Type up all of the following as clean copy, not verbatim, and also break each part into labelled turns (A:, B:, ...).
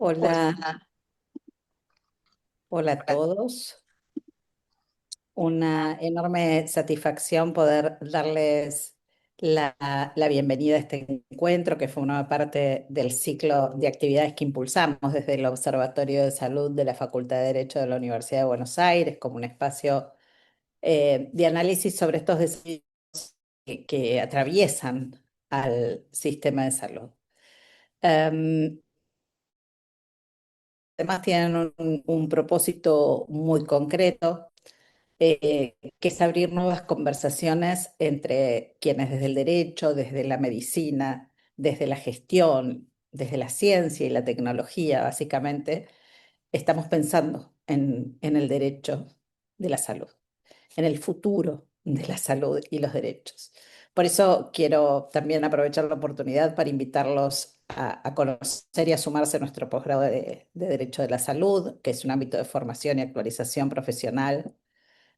A: Hola,
B: Hola,
A: hola a todos. Una enorme satisfacción poder darles la bienvenida a este encuentro que forma parte del ciclo de actividades que impulsamos desde el Observatorio de Salud de la Facultad de Derecho de la Universidad de Buenos Aires como un espacio de análisis sobre estos desafíos que atraviesan al sistema de salud. Em, Además tienen un propósito muy concreto que es abrir nuevas conversaciones entre quienes desde el derecho, desde la medicina, desde la gestión, desde la ciencia y la tecnología, básicamente, estamos pensando en el derecho de la salud, en el futuro de la salud y los derechos. Por eso quiero también aprovechar la oportunidad para invitarlos a conocer y a sumarse a nuestro posgrado de Derecho de la Salud, que es un ámbito de formación y actualización profesional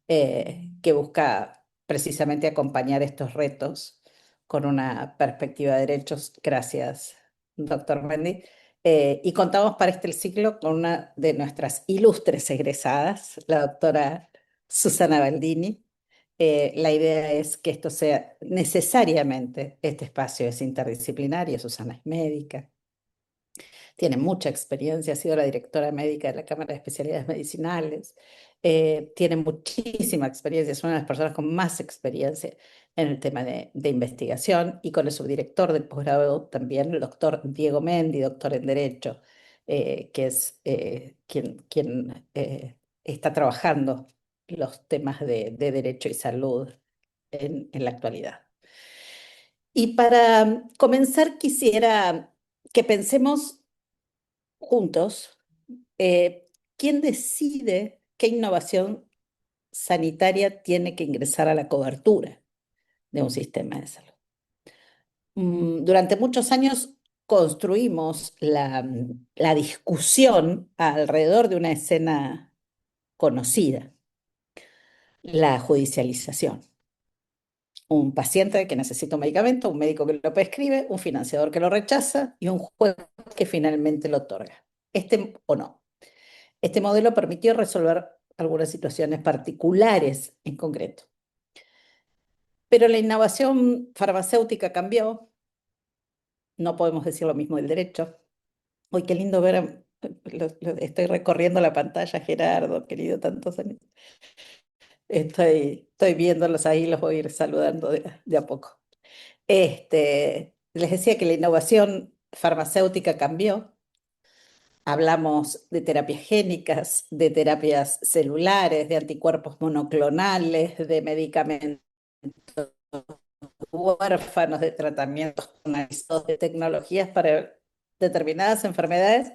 A: que busca precisamente acompañar estos retos con una perspectiva de derechos. Gracias, doctor Mendy. Y contamos para este ciclo con una de nuestras ilustres egresadas, la doctora Susana Baldini. La idea es que esto sea necesariamente, este espacio es interdisciplinario, Susana es médica, tiene mucha experiencia, ha sido la directora médica de la Cámara de Especialidades Medicinales, tiene muchísima experiencia, es una de las personas con más experiencia en el tema de investigación y con el subdirector del posgrado también, el doctor Diego Mendi, doctor en Derecho, que es quien está trabajando los temas de derecho y salud en la actualidad. Y para comenzar quisiera que pensemos juntos, ¿quién decide qué innovación sanitaria tiene que ingresar a la cobertura de un sistema de salud? Durante muchos años construimos la discusión alrededor de una escena conocida, la judicialización. Un paciente que necesita un medicamento, un médico que lo prescribe, un financiador que lo rechaza y un juez que finalmente lo otorga. Este o no. Este modelo permitió resolver algunas situaciones particulares en concreto. Pero la innovación farmacéutica cambió, no podemos decir lo mismo del derecho. Hoy qué lindo ver, estoy recorriendo la pantalla, Gerardo, querido, tantos años. Estoy viéndolos ahí, los voy a ir saludando de a poco. Les decía que la innovación farmacéutica cambió. Hablamos de terapias génicas, de terapias celulares, de anticuerpos monoclonales, de medicamentos huérfanos, de tratamientos personalizados, de tecnologías para determinadas enfermedades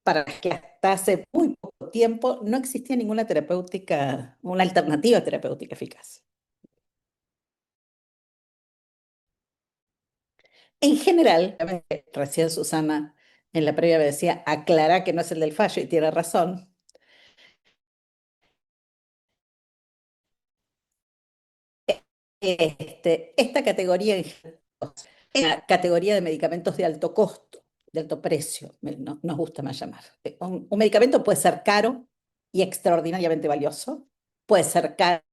A: para las que hasta hace muy poco tiempo no existía ninguna terapéutica, una alternativa terapéutica eficaz. En general, recién Susana en la previa me decía, aclara que no es el del fallo y tiene razón. Esta categoría es una categoría de medicamentos de alto costo, de alto precio, nos gusta más llamar. Un medicamento puede ser caro y extraordinariamente valioso, puede ser caro,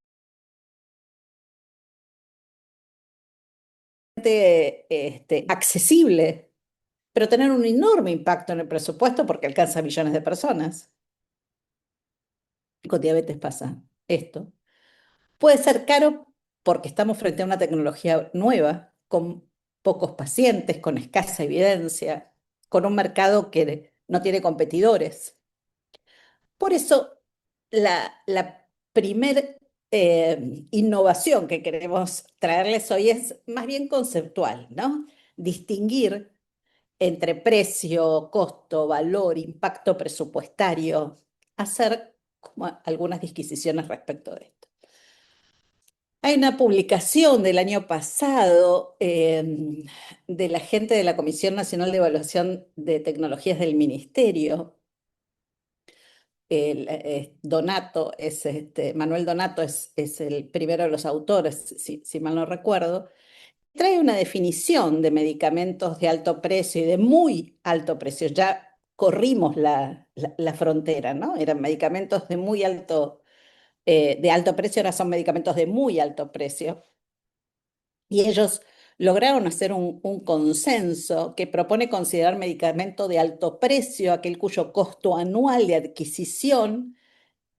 A: accesible, pero tener un enorme impacto en el presupuesto porque alcanza a millones de personas. Con diabetes pasa esto. Puede ser caro porque estamos frente a una tecnología nueva, con pocos pacientes, con escasa evidencia, con un mercado que no tiene competidores. Por eso, la primer innovación que queremos traerles hoy es más bien conceptual, ¿no? Distinguir entre precio, costo, valor, impacto presupuestario, hacer como algunas disquisiciones respecto de esto. Hay una publicación del año pasado de la gente de la Comisión Nacional de Evaluación de Tecnologías del Ministerio. Donato es Manuel Donato es el primero de los autores, si mal no recuerdo. Trae una definición de medicamentos de alto precio y de muy alto precio, ya corrimos la frontera, ¿no? Eran medicamentos de alto precio, ahora son medicamentos de muy alto precio. Y ellos lograron hacer un consenso que propone considerar medicamento de alto precio aquel cuyo costo anual de adquisición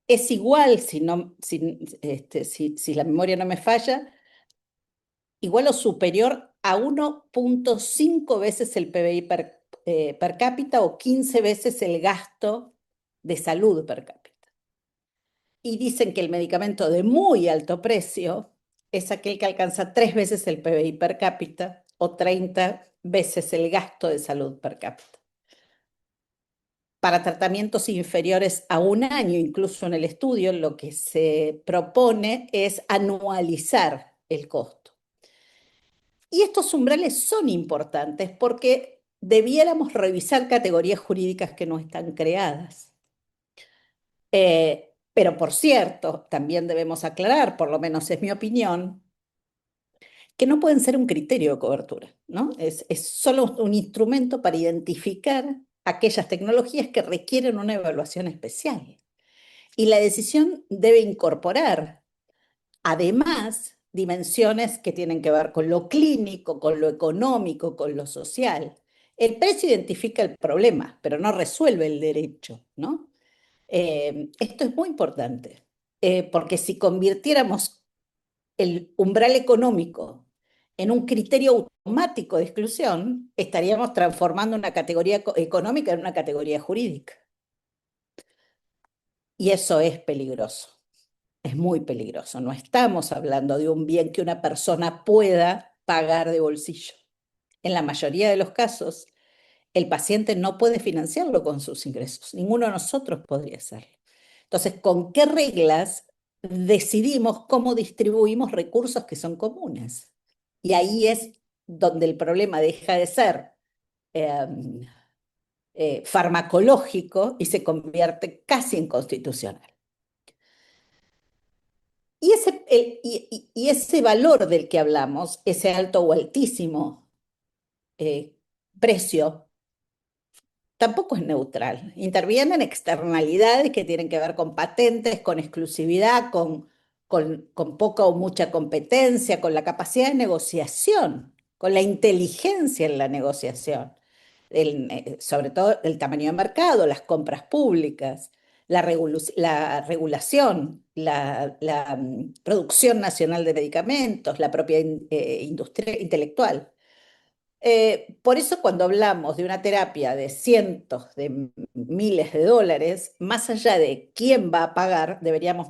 A: es igual, si la memoria no me falla, igual o superior a 1,5 veces el PBI per cápita o 15 veces el gasto de salud per cápita. Y dicen que el medicamento de muy alto precio es aquel que alcanza 3 veces el PBI per cápita o 30 veces el gasto de salud per cápita. Para tratamientos inferiores a un año, incluso en el estudio, lo que se propone es anualizar el costo. Y estos umbrales son importantes porque debiéramos revisar categorías jurídicas que no están creadas. Pero por cierto, también debemos aclarar, por lo menos es mi opinión, que no pueden ser un criterio de cobertura, ¿no? Es solo un instrumento para identificar aquellas tecnologías que requieren una evaluación especial. Y la decisión debe incorporar, además, dimensiones que tienen que ver con lo clínico, con lo económico, con lo social. El precio identifica el problema, pero no resuelve el derecho, ¿no? Esto es muy importante, porque si convirtiéramos el umbral económico en un criterio automático de exclusión, estaríamos transformando una categoría económica en una categoría jurídica. Y eso es peligroso, es muy peligroso. No estamos hablando de un bien que una persona pueda pagar de bolsillo. En la mayoría de los casos, el paciente no puede financiarlo con sus ingresos. Ninguno de nosotros podría hacerlo. Entonces, ¿con qué reglas decidimos cómo distribuimos recursos que son comunes? Y ahí es donde el problema deja de ser eh, farmacológico y se convierte casi en constitucional. Y ese valor del que hablamos, ese alto o altísimo eh, precio, tampoco es neutral. Intervienen externalidades que tienen que ver con patentes, con exclusividad, con poca o mucha competencia, con la capacidad de negociación, con la inteligencia en la negociación, sobre todo el tamaño de mercado, las compras públicas, la regulación, la producción nacional de medicamentos, la propiedad industria, intelectual. Por eso cuando hablamos de una terapia de cientos de miles de dólares, más allá de quién va a pagar, deberíamos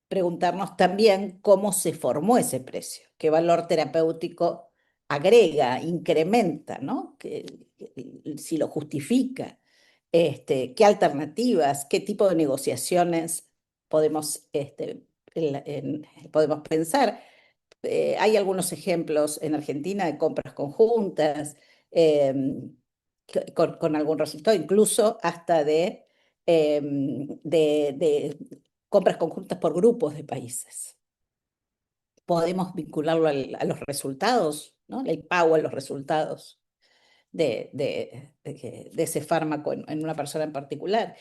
A: preguntarnos también cómo se formó ese precio, qué valor terapéutico agrega, incrementa, ¿no? Si lo justifica, qué alternativas, qué tipo de negociaciones podemos, podemos pensar. Hay algunos ejemplos en Argentina de compras conjuntas, eh, con algún resultado, incluso hasta de compras conjuntas por grupos de países. Podemos vincularlo a los resultados, ¿no? El pago a los resultados de ese fármaco en una persona en particular.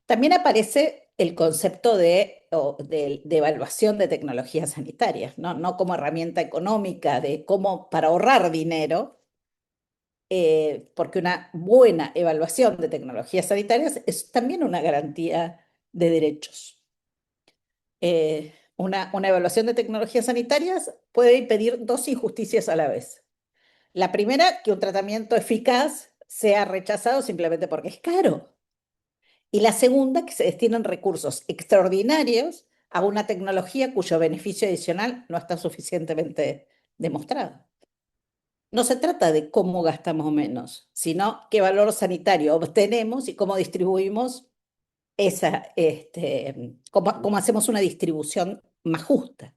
A: También aparece el concepto de evaluación de tecnologías sanitarias, ¿no? No como herramienta económica de cómo para ahorrar dinero, porque una buena evaluación de tecnologías sanitarias es también una garantía de derechos. Una evaluación de tecnologías sanitarias puede impedir dos injusticias a la vez. La primera, que un tratamiento eficaz sea rechazado simplemente porque es caro. Y la segunda, que se destinen recursos extraordinarios a una tecnología cuyo beneficio adicional no está suficientemente demostrado. No se trata de cómo gastamos menos, sino qué valor sanitario obtenemos y cómo distribuimos cómo hacemos una distribución más justa.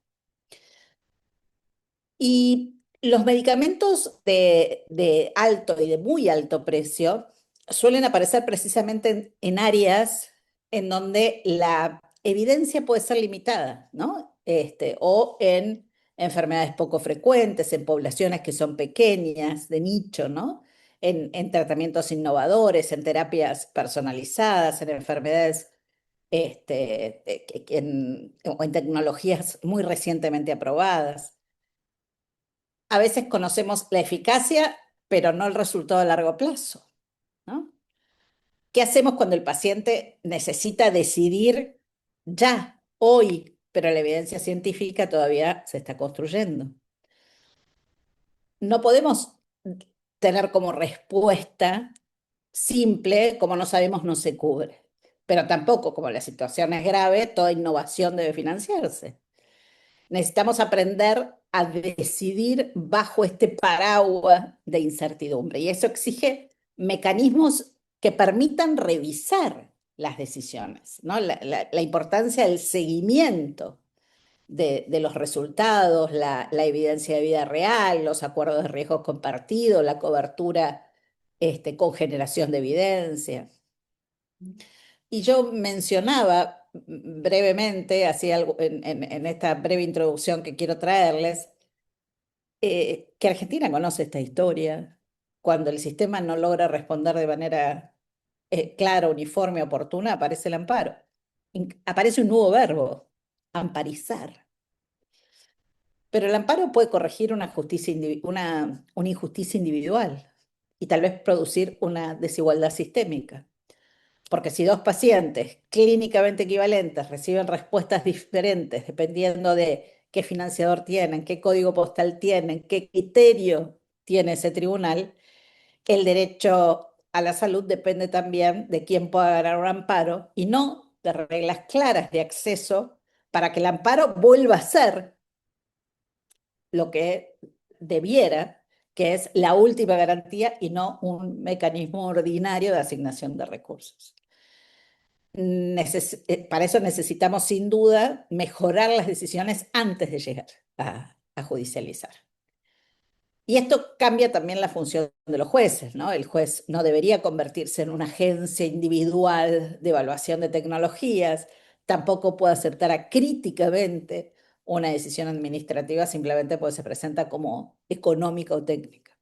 A: Y los medicamentos de alto y de muy alto precio suelen aparecer precisamente en áreas en donde la evidencia puede ser limitada, ¿no? O en enfermedades poco frecuentes, en poblaciones que son pequeñas, de nicho, ¿no? en tratamientos innovadores, en terapias personalizadas, en enfermedades, o en tecnologías muy recientemente aprobadas. A veces conocemos la eficacia, pero no el resultado a largo plazo, ¿no? ¿Qué hacemos cuando el paciente necesita decidir ya, hoy, pero la evidencia científica todavía se está construyendo? No podemos tener como respuesta simple, como no sabemos, no se cubre. Pero tampoco, como la situación es grave, toda innovación debe financiarse. Necesitamos aprender a decidir bajo este paraguas de incertidumbre y eso exige mecanismos que permitan revisar las decisiones, ¿no? La importancia del seguimiento de los resultados, la evidencia de vida real, los acuerdos de riesgo compartido, la cobertura con generación de evidencia. Y yo mencionaba brevemente, así en esta breve introducción que quiero traerles, que Argentina conoce esta historia. Cuando el sistema no logra responder de manera clara, uniforme, oportuna, aparece el amparo. Aparece un nuevo verbo, amparizar. Pero el amparo puede corregir una injusticia individual y tal vez producir una desigualdad sistémica. Porque si dos pacientes clínicamente equivalentes reciben respuestas diferentes dependiendo de qué financiador tienen, qué código postal tienen, qué criterio tiene ese tribunal, el derecho a la salud depende también de quién pueda ganar un amparo y no de reglas claras de acceso para que el amparo vuelva a ser lo que debiera, que es la última garantía y no un mecanismo ordinario de asignación de recursos. Para eso necesitamos sin duda mejorar las decisiones antes de llegar a judicializar. Y esto cambia también la función de los jueces, ¿no? El juez no debería convertirse en una agencia individual de evaluación de tecnologías, tampoco puede aceptar críticamente una decisión administrativa simplemente porque se presenta como económica o técnica.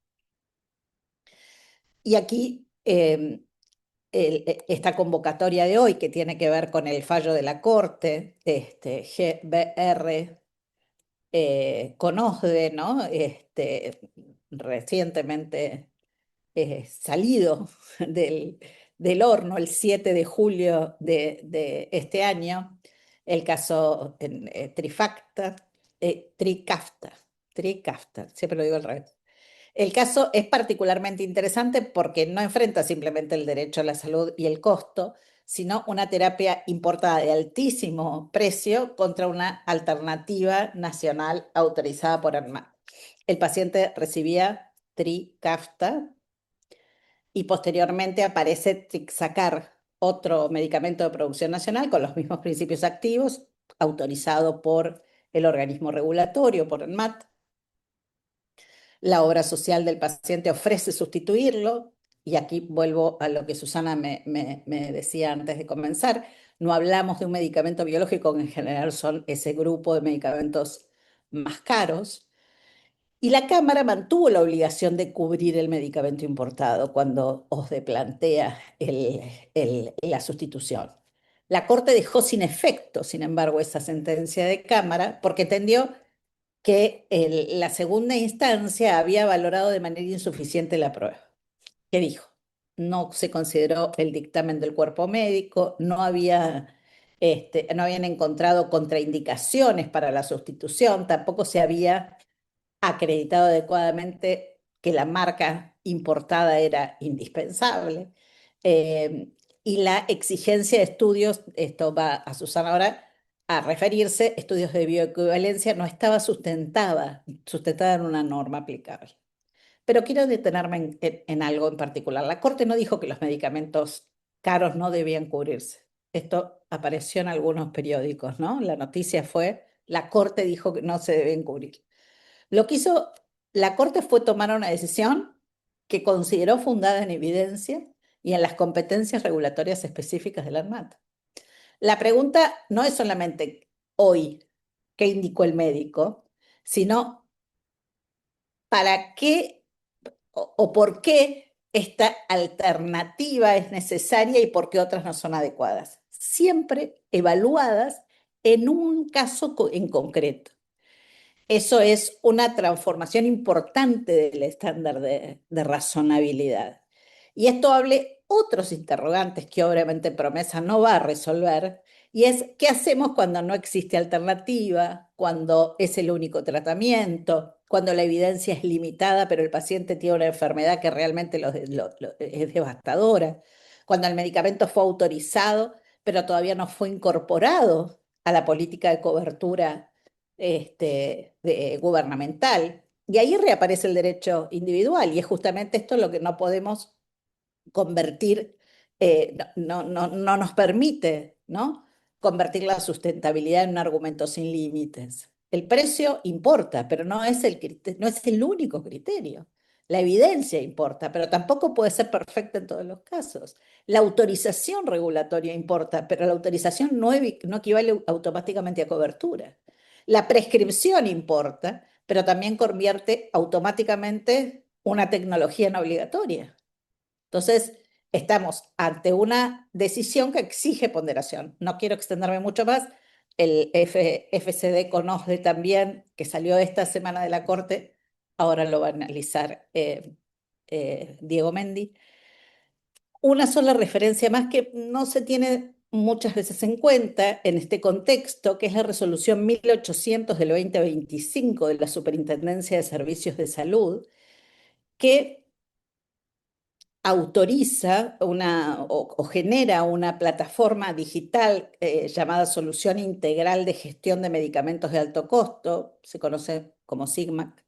A: Y aquí esta convocatoria de hoy, que tiene que ver con el fallo de la Corte, GBR con OSDE, ¿no? Recientemente salido del horno el 7 de julio de este año, el caso Trikafta, siempre lo digo al revés. El caso es particularmente interesante porque no enfrenta simplemente el derecho a la salud y el costo, sino una terapia importada de altísimo precio contra una alternativa nacional autorizada por ANMAT. El paciente recibía Trikafta y posteriormente aparece Trixacar, otro medicamento de producción nacional con los mismos principios activos, autorizado por el organismo regulatorio, por ANMAT. La obra social del paciente ofrece sustituirlo, y aquí vuelvo a lo que Susana me decía antes de comenzar, no hablamos de un medicamento biológico, que en general son ese grupo de medicamentos más caros, y la Cámara mantuvo la obligación de cubrir el medicamento importado cuando OSDE plantea la sustitución. La Corte dejó sin efecto, sin embargo, esa sentencia de Cámara porque entendió que la segunda instancia había valorado de manera insuficiente la prueba. ¿Qué dijo? No se consideró el dictamen del cuerpo médico, no habían encontrado contraindicaciones para la sustitución, tampoco se había acreditado adecuadamente que la marca importada era indispensable. Eh, y la exigencia de estudios, esto va a Susana ahora a referirse, estudios de bioequivalencia, no estaba sustentada en una norma aplicable. Pero quiero detenerme en algo en particular. La Corte no dijo que los medicamentos caros no debían cubrirse. Esto apareció en algunos periódicos, ¿no? La noticia fue, la Corte dijo que no se deben cubrir. Lo que hizo la Corte fue tomar una decisión que consideró fundada en evidencia y en las competencias regulatorias específicas del ANMAT. La pregunta no es solamente hoy qué indicó el médico, sino para qué o por qué esta alternativa es necesaria y por qué otras no son adecuadas. Siempre evaluadas en un caso en concreto. Eso es una transformación importante del estándar de razonabilidad. Y esto hable otros interrogantes que obviamente Promesa no va a resolver, y es qué hacemos cuando no existe alternativa, cuando es el único tratamiento, cuando la evidencia es limitada, pero el paciente tiene una enfermedad que realmente es devastadora, cuando el medicamento fue autorizado, pero todavía no fue incorporado a la política de cobertura gubernamental. Y ahí reaparece el derecho individual y es justamente esto lo que no podemos convertir, no nos permite, ¿no? Convertir la sustentabilidad en un argumento sin límites. El precio importa, pero no es el único criterio. La evidencia importa, pero tampoco puede ser perfecta en todos los casos. La autorización regulatoria importa, pero la autorización no equivale automáticamente a cobertura. La prescripción importa, pero también convierte automáticamente una tecnología en obligatoria. Entonces, estamos ante una decisión que exige ponderación. No quiero extenderme mucho más. El FCD con OSDE también, que salió esta semana de la Corte, ahora lo va a analizar Diego Mendi. Una sola referencia más que no se tiene muchas veces en cuenta en este contexto, que es la resolución 1800 del 2025 de la Superintendencia de Servicios de Salud, que autoriza o genera una plataforma digital llamada Solución Integral de Gestión de Medicamentos de Alto Costo, se conoce como SIGMAC,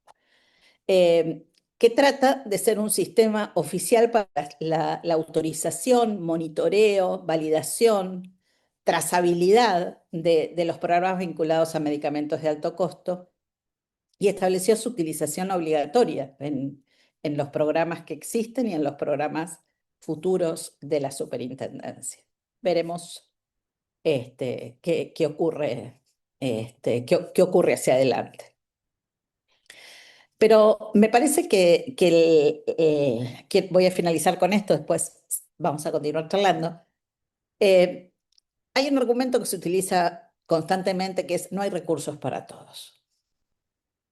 A: eh, que trata de ser un sistema oficial para la autorización, monitoreo, validación, trazabilidad de los programas vinculados a medicamentos de alto costo y estableció su utilización obligatoria en los programas que existen y en los programas futuros de la superintendencia. Veremos qué ocurre, qué ocurre hacia adelante. Pero me parece que voy a finalizar con esto, después vamos a continuar charlando. Eh, Hay un argumento que se utiliza constantemente que es no hay recursos para todos.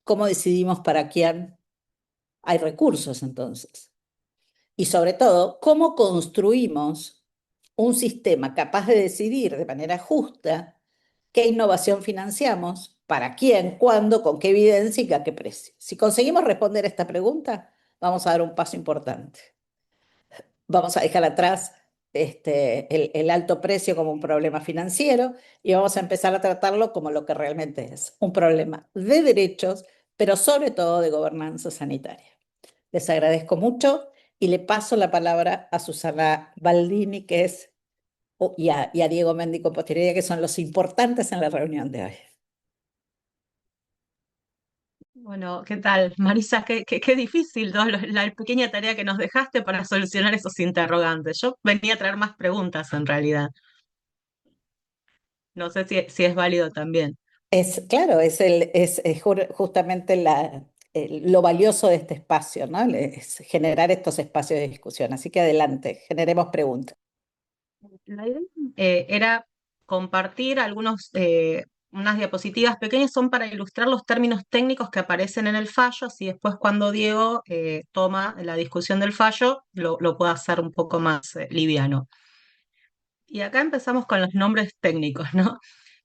A: ¿Cómo decidimos para quién hay recursos entonces? Y sobre todo, ¿cómo construimos un sistema capaz de decidir de manera justa qué innovación financiamos, para quién, cuándo, con qué evidencia y a qué precio? Si conseguimos responder esta pregunta, vamos a dar un paso importante. Vamos a dejar atrás el alto precio como un problema financiero y vamos a empezar a tratarlo como lo que realmente es, un problema de derechos, pero sobre todo de gobernanza sanitaria. Les agradezco mucho y le paso la palabra a Susana Baldini, y a Diego Méndico Postería, que son los importantes en la reunión de hoy.
B: Bueno, ¿qué tal, Marisa? Qué difícil, ¿no? La pequeña tarea que nos dejaste para solucionar esos interrogantes. Yo venía a traer más preguntas en realidad. No sé si es válido también.
A: Claro, es justamente lo valioso de este espacio, ¿no? Es generar estos espacios de discusión. Así que adelante, generemos preguntas.
B: La idea era compartir unas diapositivas pequeñas, son para ilustrar los términos técnicos que aparecen en el fallo, así después cuando Diego toma la discusión del fallo, lo pueda hacer un poco más liviano. Y acá empezamos con los nombres técnicos, ¿no?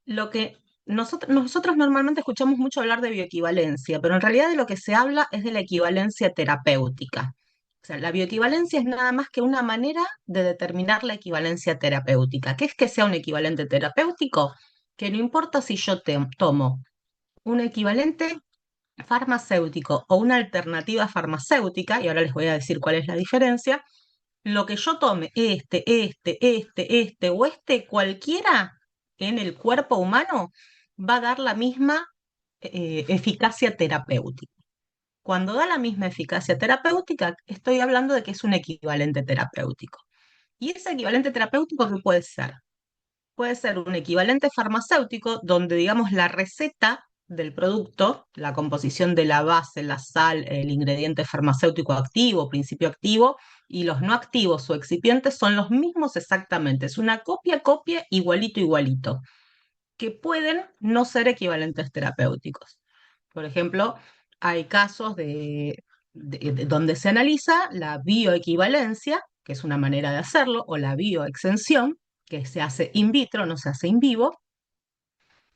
B: Lo que nosotros normalmente escuchamos mucho hablar de bioequivalencia, pero en realidad de lo que se habla es de la equivalencia terapéutica. O sea, la bioequivalencia es nada más que una manera de determinar la equivalencia terapéutica. ¿Qué es que sea un equivalente terapéutico? Que no importa si yo tomo un equivalente farmacéutico o una alternativa farmacéutica, y ahora les voy a decir cuál es la diferencia, lo que yo tome, o cualquiera en el cuerpo humano, va a dar la misma eficacia terapéutica. Cuando da la misma eficacia terapéutica, estoy hablando de que es un equivalente terapéutico. ¿Y ese equivalente terapéutico qué puede ser? Puede ser un equivalente farmacéutico donde, digamos, la receta del producto, la composición de la base, la sal, el ingrediente farmacéutico activo, principio activo, y los no activos o excipientes son los mismos exactamente. Es una copia, copia, igualito, igualito, que pueden no ser equivalentes terapéuticos. Por ejemplo, hay casos de donde se analiza la bioequivalencia, que es una manera de hacerlo, o la bioexención, que se hace in vitro, no se hace in vivo,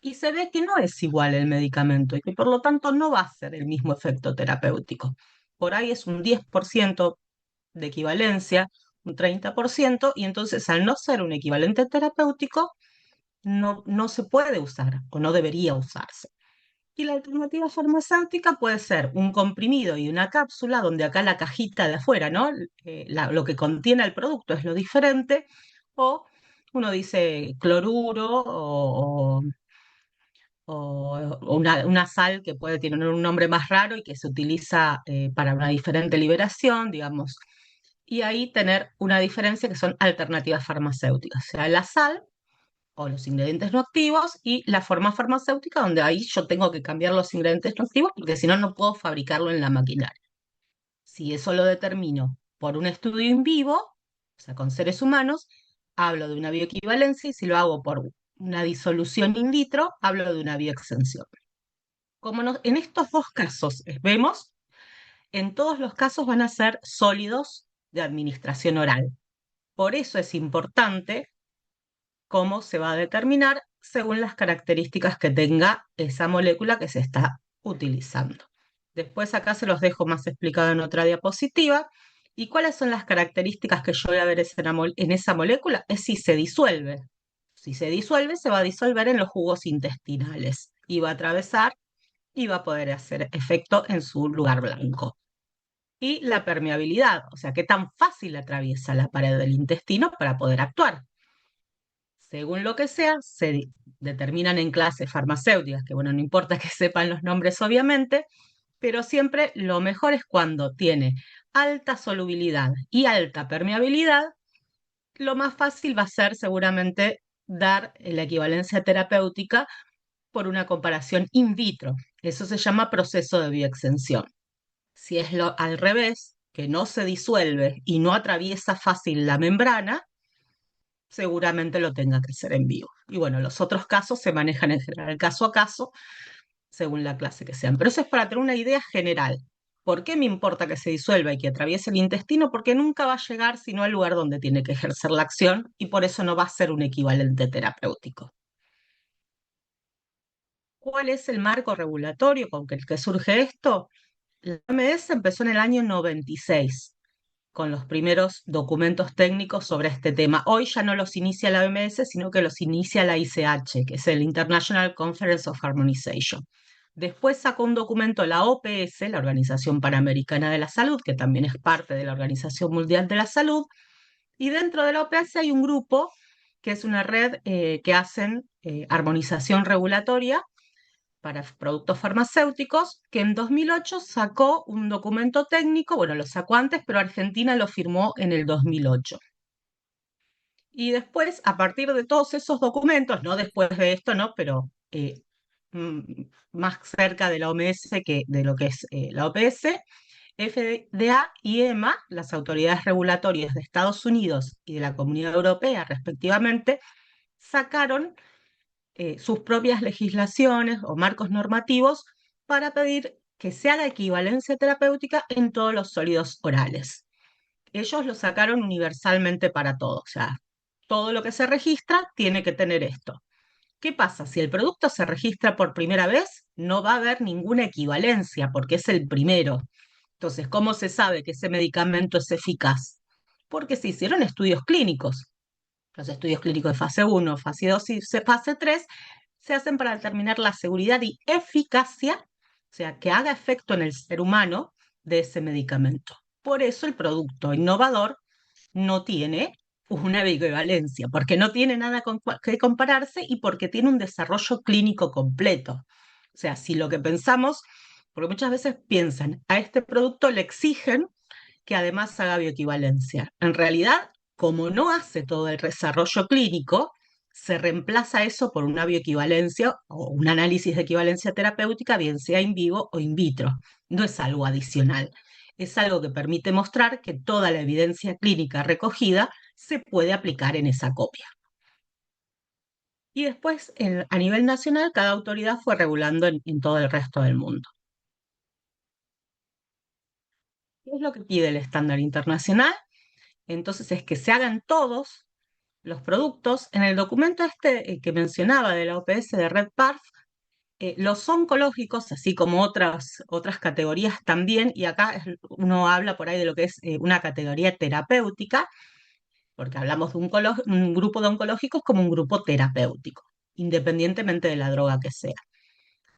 B: y se ve que no es igual el medicamento y que por lo tanto no va a ser el mismo efecto terapéutico. Por ahí es un 10% de equivalencia, un 30%, y entonces al no ser un equivalente terapéutico, no se puede usar o no debería usarse. Y la alternativa farmacéutica puede ser un comprimido y una cápsula, donde acá la cajita de afuera, ¿no? Lo que contiene el producto es lo diferente, o uno dice cloruro o una sal que puede tener un nombre más raro y que se utiliza para una diferente liberación, digamos. Y ahí tener una diferencia que son alternativas farmacéuticas, o sea, la sal o los ingredientes no activos y la forma farmacéutica, donde ahí yo tengo que cambiar los ingredientes no activos porque si no, no puedo fabricarlo en la maquinaria. Si eso lo determino por un estudio in vivo, o sea, con seres humanos, hablo de una bioequivalencia, y si lo hago por una disolución in vitro, hablo de una bioexención. En estos dos casos vemos, en todos los casos van a ser sólidos de administración oral. Por eso es importante cómo se va a determinar según las características que tenga esa molécula que se está utilizando. Después acá se los dejo más explicado en otra diapositiva. ¿Y cuáles son las características que yo voy a ver en esa molécula? Es si se disuelve. Si se disuelve, se va a disolver en los jugos intestinales y va a atravesar y va a poder hacer efecto en su lugar blanco. Y la permeabilidad, o sea, qué tan fácil atraviesa la pared del intestino para poder actuar. Según lo que sea, se determinan en clases farmacéuticas, que bueno, no importa que sepan los nombres obviamente, pero siempre lo mejor es cuando tiene alta solubilidad y alta permeabilidad, lo más fácil va a ser seguramente dar la equivalencia terapéutica por una comparación in vitro. Eso se llama proceso de bioexención. Si es al revés, que no se disuelve y no atraviesa fácil la membrana, seguramente lo tenga que ser en vivo. Y bueno, los otros casos se manejan en general caso a caso, según la clase que sean. Pero eso es para tener una idea general. ¿Por qué me importa que se disuelva y que atraviese el intestino? Porque nunca va a llegar sino al lugar donde tiene que ejercer la acción y por eso no va a ser un equivalente terapéutico. ¿Cuál es el marco regulatorio con el que surge esto? La OMS empezó en el año 96 con los primeros documentos técnicos sobre este tema. Hoy ya no los inicia la OMS, sino que los inicia la ICH, que es el International Conference of Harmonization. Después sacó un documento la OPS, la Organización Panamericana de la Salud, que también es parte de la Organización Mundial de la Salud, y dentro de la OPS hay un grupo que es una red que hacen armonización regulatoria para productos farmacéuticos, que en 2008 sacó un documento técnico, bueno, lo sacó antes, pero Argentina lo firmó en el 2008. Y después, a partir de todos esos documentos, no después de esto, ¿no? Pero mm, más cerca de la OMS que de lo que es la OPS, FDA y EMA, las autoridades regulatorias de Estados Unidos y de la Comunidad Europea, respectivamente, sacaron sus propias legislaciones o marcos normativos para pedir que se haga equivalencia terapéutica en todos los sólidos orales. Ellos lo sacaron universalmente para todo, o sea, todo lo que se registra tiene que tener esto. ¿Qué pasa? Si el producto se registra por primera vez, no va a haber ninguna equivalencia porque es el primero. Entonces, ¿cómo se sabe que ese medicamento es eficaz? Porque se hicieron estudios clínicos. Los estudios clínicos de fase 1, fase 2 y fase 3 se hacen para determinar la seguridad y eficacia, o sea, que haga efecto en el ser humano de ese medicamento. Por eso el producto innovador no tiene una bioequivalencia, porque no tiene nada que compararse y porque tiene un desarrollo clínico completo. O sea, si lo que pensamos, porque muchas veces piensan, a este producto le exigen que además haga bioequivalencia. En realidad, como no hace todo el desarrollo clínico, se reemplaza eso por una bioequivalencia o un análisis de equivalencia terapéutica, bien sea in vivo o in vitro. No es algo adicional, es algo que permite mostrar que toda la evidencia clínica recogida se puede aplicar en esa copia. Y después, a nivel nacional, cada autoridad fue regulando en todo el resto del mundo. ¿Qué es lo que pide el estándar internacional? Entonces es que se hagan todos los productos. En el documento este que mencionaba de la OPS de Red Parf, los oncológicos, así como otras categorías también, y acá uno habla por ahí de lo que es una categoría terapéutica, porque hablamos de un grupo de oncológicos como un grupo terapéutico, independientemente de la droga que sea.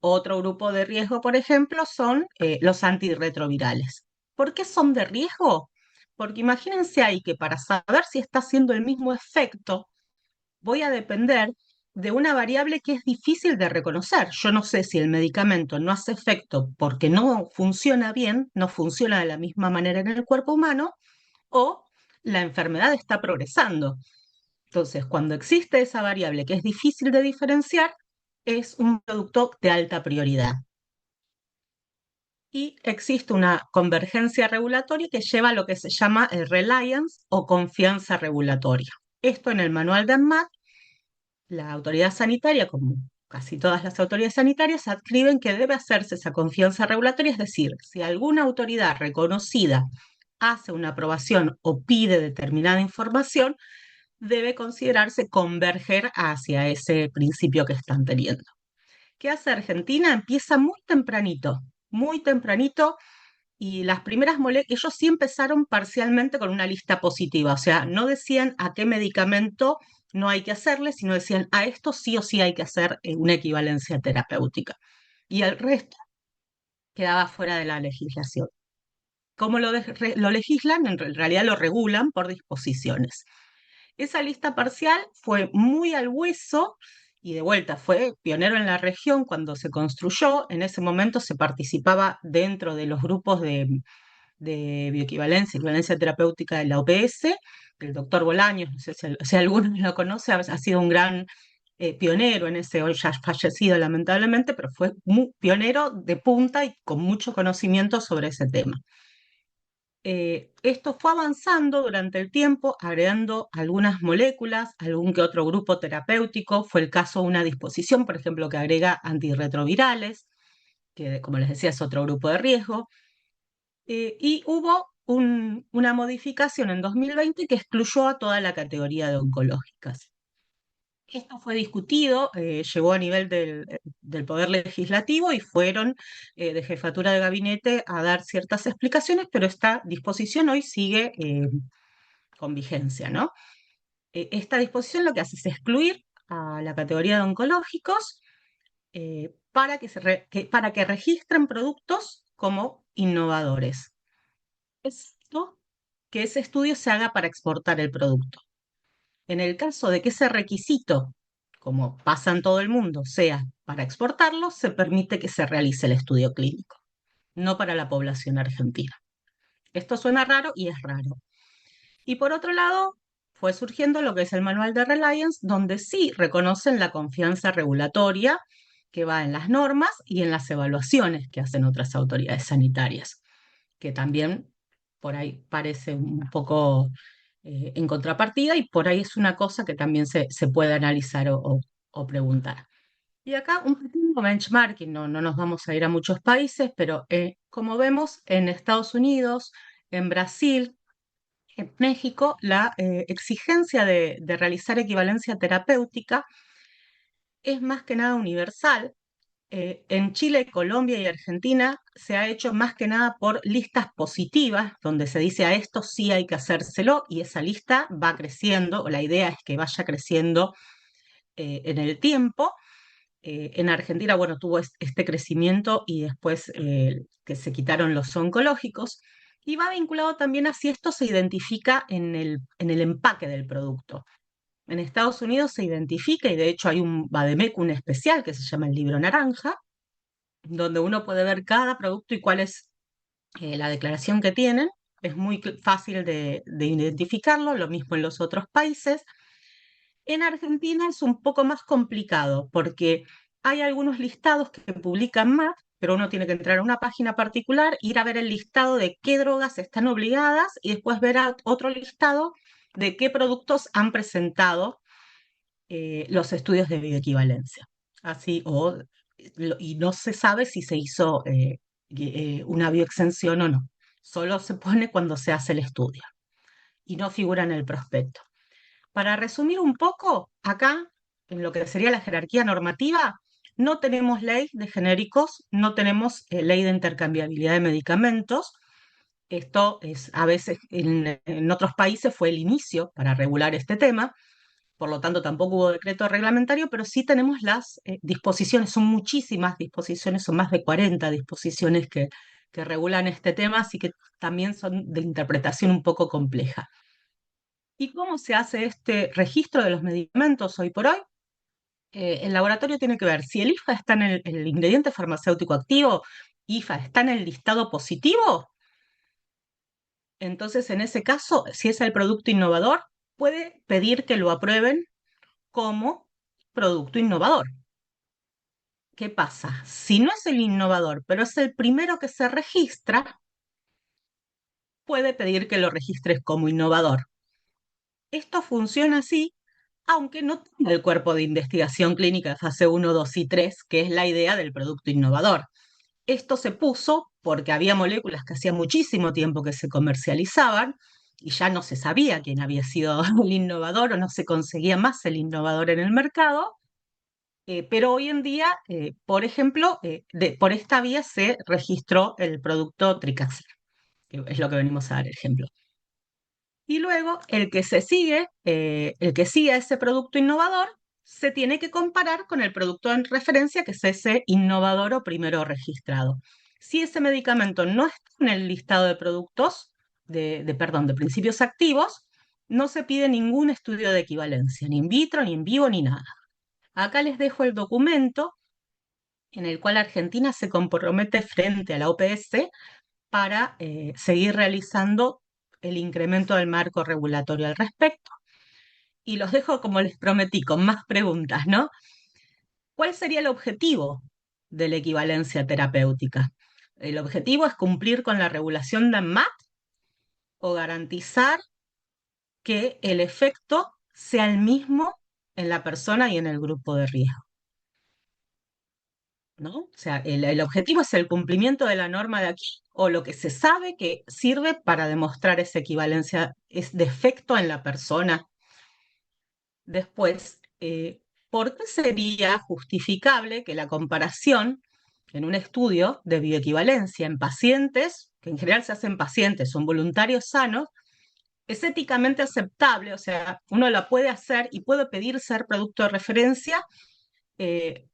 B: Otro grupo de riesgo, por ejemplo, son los antirretrovirales. ¿Por qué son de riesgo? Porque imagínense ahí que para saber si está haciendo el mismo efecto, voy a depender de una variable que es difícil de reconocer. Yo no sé si el medicamento no hace efecto porque no funciona bien, no funciona de la misma manera en el cuerpo humano, o la enfermedad está progresando. Entonces, cuando existe esa variable que es difícil de diferenciar, es un producto de alta prioridad. Y existe una convergencia regulatoria que lleva a lo que se llama el reliance o confianza regulatoria. Esto en el manual de ANMAT, la autoridad sanitaria, como casi todas las autoridades sanitarias, adscriben que debe hacerse esa confianza regulatoria, es decir, si alguna autoridad reconocida hace una aprobación o pide determinada información, debe considerarse converger hacia ese principio que están teniendo. ¿Qué hace Argentina? Empieza muy tempranito, y las primeras moléculas, ellos sí empezaron parcialmente con una lista positiva, o sea, no decían a qué medicamento no hay que hacerle, sino decían a esto sí o sí hay que hacer una equivalencia terapéutica. Y el resto quedaba fuera de la legislación. ¿Cómo lo legislan? En realidad lo regulan por disposiciones. Esa lista parcial fue muy al hueso y de vuelta fue pionero en la región cuando se construyó. En ese momento se participaba dentro de los grupos de bioequivalencia, equivalencia terapéutica de la OPS, del doctor Bolaños, no sé si alguno lo conoce, ha sido un gran pionero en ese, hoy ya fallecido lamentablemente, pero fue muy pionero de punta y con mucho conocimiento sobre ese tema. Esto fue avanzando durante el tiempo, agregando algunas moléculas, algún que otro grupo terapéutico. Fue el caso de una disposición, por ejemplo, que agrega antirretrovirales, que como les decía es otro grupo de riesgo. Y hubo una modificación en 2020 que excluyó a toda la categoría de oncológicas. Esto fue discutido, llegó a nivel del Poder Legislativo y fueron de jefatura de gabinete a dar ciertas explicaciones, pero esta disposición hoy sigue con vigencia, ¿no? Esta disposición lo que hace es excluir a la categoría de oncológicos para que registren productos como innovadores. Esto, que ese estudio se haga para exportar el producto. En el caso de que ese requisito, como pasa en todo el mundo, sea para exportarlo, se permite que se realice el estudio clínico, no para la población argentina. Esto suena raro y es raro. Y por otro lado, fue surgiendo lo que es el manual de Reliance, donde sí reconocen la confianza regulatoria que va en las normas y en las evaluaciones que hacen otras autoridades sanitarias, que también por ahí parece un poco en contrapartida y por ahí es una cosa que también se puede analizar o preguntar. Y acá un pequeño benchmarking, no nos vamos a ir a muchos países, pero como vemos en Estados Unidos, en Brasil, en México, la exigencia de realizar equivalencia terapéutica es más que nada universal. En Chile, Colombia y Argentina se ha hecho más que nada por listas positivas, donde se dice a esto sí hay que hacérselo y esa lista va creciendo, o la idea es que vaya creciendo en el tiempo. En Argentina, bueno, tuvo este crecimiento y después que se quitaron los oncológicos. Y va vinculado también a si esto se identifica en el empaque del producto. En Estados Unidos se identifica, y de hecho hay un vademecum especial que se llama el libro naranja, donde uno puede ver cada producto y cuál es la declaración que tienen. Es muy fácil de identificarlo, lo mismo en los otros países. En Argentina es un poco más complicado porque hay algunos listados que publican más, pero uno tiene que entrar a una página particular, ir a ver el listado de qué drogas están obligadas y después ver otro listado de qué productos han presentado los estudios de bioequivalencia. Así, y no se sabe si se hizo una bioexención o no. Solo se pone cuando se hace el estudio y no figura en el prospecto. Para resumir un poco, acá, en lo que sería la jerarquía normativa, no tenemos ley de genéricos, no tenemos ley de intercambiabilidad de medicamentos. Esto es, a veces en otros países fue el inicio para regular este tema, por lo tanto tampoco hubo decreto reglamentario, pero sí tenemos las disposiciones, son muchísimas disposiciones, son más de 40 disposiciones que regulan este tema, así que también son de interpretación un poco compleja. ¿Y cómo se hace este registro de los medicamentos hoy por hoy? El laboratorio tiene que ver si el IFA está en el ingrediente farmacéutico activo, IFA está en el listado positivo, entonces en ese caso, si es el producto innovador, puede pedir que lo aprueben como producto innovador. ¿Qué pasa? Si no es el innovador, pero es el primero que se registra, puede pedir que lo registres como innovador. Esto funciona así, aunque no tenga el cuerpo de investigación clínica de fase 1, 2 y 3, que es la idea del producto innovador. Esto se puso porque había moléculas que hacía muchísimo tiempo que se comercializaban y ya no se sabía quién había sido el innovador o no se conseguía más el innovador en el mercado. Pero hoy en día, por ejemplo, por esta vía se registró el producto Tricaxel, que es lo que venimos a dar ejemplo. Y luego el que sigue a ese producto innovador, se tiene que comparar con el producto en referencia, que es ese innovador o primero registrado. Si ese medicamento no está en el listado de productos, perdón, de principios activos, no se pide ningún estudio de equivalencia, ni in vitro, ni en vivo, ni nada. Acá les dejo el documento en el cual Argentina se compromete frente a la OPS para seguir realizando el incremento del marco regulatorio al respecto. Y los dejo, como les prometí, con más preguntas, ¿no? ¿Cuál sería el objetivo de la equivalencia terapéutica? ¿El objetivo es cumplir con la regulación de ANMAT o garantizar que el efecto sea el mismo en la persona y en el grupo de riesgo? ¿No? O sea, el objetivo es el cumplimiento de la norma de aquí o lo que se sabe que sirve para demostrar esa equivalencia, es defecto en la persona. Después, ¿por qué sería justificable que la comparación en un estudio de bioequivalencia en pacientes, que en general se hacen pacientes, son voluntarios sanos, es éticamente aceptable? O sea, uno la puede hacer y puede pedir ser producto de referencia eh,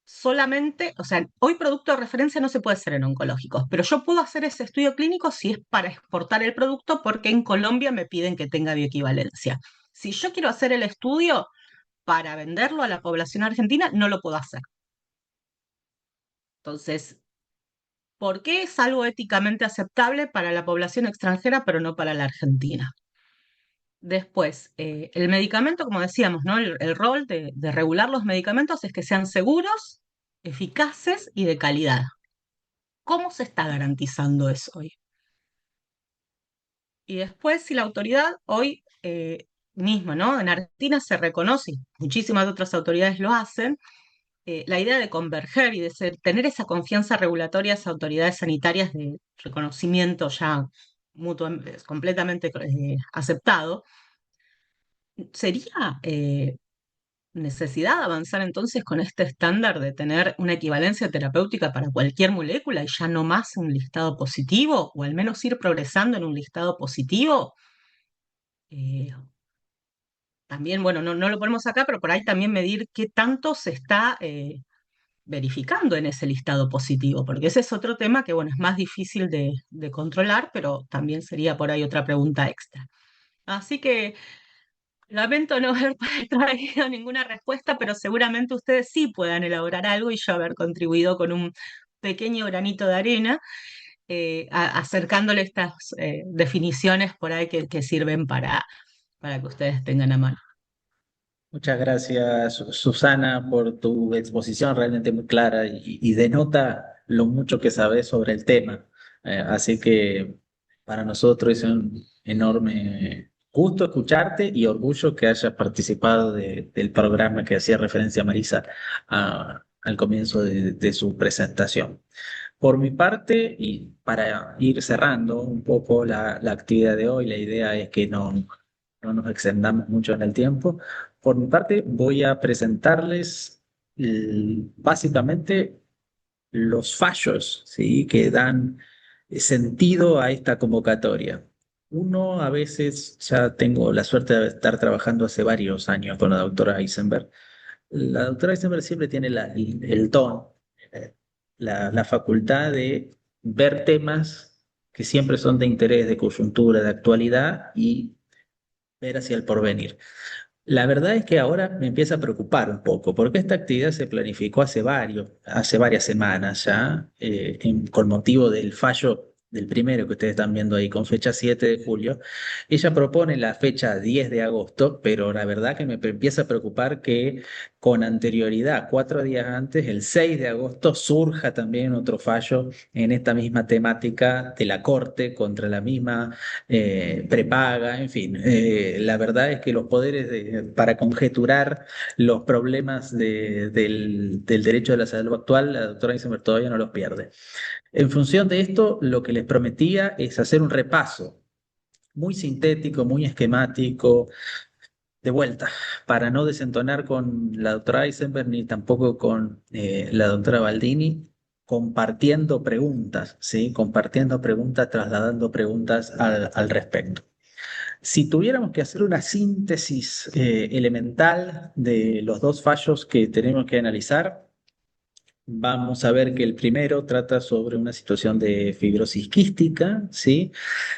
B: solamente, o sea, hoy producto de referencia no se puede hacer en oncológicos, pero yo puedo hacer ese estudio clínico si es para exportar el producto porque en Colombia me piden que tenga bioequivalencia. Si yo quiero hacer el estudio para venderlo a la población argentina, no lo puedo hacer. Entonces, ¿por qué es algo éticamente aceptable para la población extranjera, pero no para la argentina? Después, el medicamento, como decíamos, ¿no? El rol de regular los medicamentos es que sean seguros, eficaces y de calidad. ¿Cómo se está garantizando eso hoy? Y después, si la autoridad hoy mismo, ¿no? En Argentina se reconoce, y muchísimas otras autoridades lo hacen, la idea de converger y de tener esa confianza regulatoria a las autoridades sanitarias de reconocimiento ya completamente aceptado, sería necesidad de avanzar entonces con este estándar de tener una equivalencia terapéutica para cualquier molécula y ya no más un listado positivo, o al menos ir progresando en un listado positivo. Eh, También, bueno, no lo ponemos acá, pero por ahí también medir qué tanto se está verificando en ese listado positivo, porque ese es otro tema que, bueno, es más difícil de controlar, pero también sería por ahí otra pregunta extra. Así que lamento no haber traído ninguna respuesta, pero seguramente ustedes sí puedan elaborar algo y yo haber contribuido con un pequeño granito de arena, acercándole estas definiciones por ahí que sirven para que ustedes tengan a mano.
C: Muchas gracias, Susana, por tu exposición realmente muy clara y denota lo mucho que sabes sobre el tema. Así que para nosotros es un enorme gusto escucharte y orgullo que hayas participado del programa que hacía referencia Marisa al comienzo de su presentación. Por mi parte, y para ir cerrando un poco la actividad de hoy, la idea es que no nos extendamos mucho en el tiempo. Por mi parte, voy a presentarles básicamente los fallos, ¿sí? Que dan sentido a esta convocatoria. Uno, a veces ya tengo la suerte de estar trabajando hace varios años con la doctora Eisenberg. La doctora Eisenberg siempre tiene el don, eh, la facultad de ver temas que siempre son de interés, de coyuntura, de actualidad y ver hacia el porvenir. La verdad es que ahora me empieza a preocupar un poco, porque esta actividad se planificó hace varias semanas ya, con motivo del fallo del primero que ustedes están viendo ahí, con fecha 7 de julio. Ella propone la fecha 10 de agosto, pero la verdad que me empieza a preocupar que con anterioridad, 4 días antes, el 6 de agosto, surja también otro fallo en esta misma temática de la Corte contra la misma prepaga, en fin. La verdad es que los poderes para conjeturar los problemas del derecho de la salud actual, la doctora Eisenberg todavía no los pierde. En función de esto, lo que les prometía es hacer un repaso muy sintético, muy esquemático, de vuelta, para no desentonar con la doctora Eisenberg ni tampoco con la doctora Baldini, compartiendo preguntas, ¿sí? Compartiendo preguntas, trasladando preguntas al respecto. Si tuviéramos que hacer una síntesis elemental de los dos fallos que tenemos que analizar, vamos a ver que el primero trata sobre una situación de fibrosis quística, ¿sí?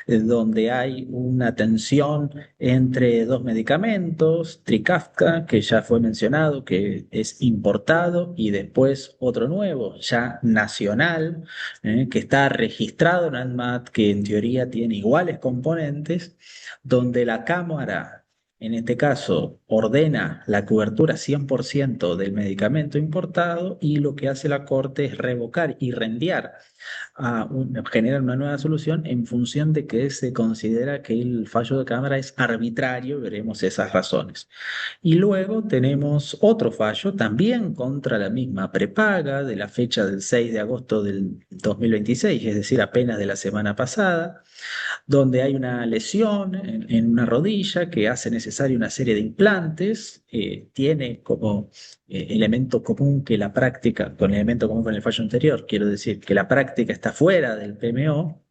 C: Donde hay una tensión entre dos medicamentos, Trikafta, que ya fue mencionado, que es importado, y después otro nuevo, ya nacional, que está registrado en ANMAT, que en teoría tiene iguales componentes, donde la Cámara, en este caso, ordena la cobertura 100% del medicamento importado y lo que hace la Corte es revocar y reenviar generar una nueva solución en función de que se considera que el fallo de Cámara es arbitrario, veremos esas razones. Y luego tenemos otro fallo también contra la misma prepaga de la fecha del 6 de agosto del 2026, es decir, apenas de la semana pasada, donde hay una lesión en una rodilla que hace necesaria una serie de implantes, tiene como elemento común que la práctica, con el elemento común con el fallo anterior, quiero decir que la práctica está fuera del PMO,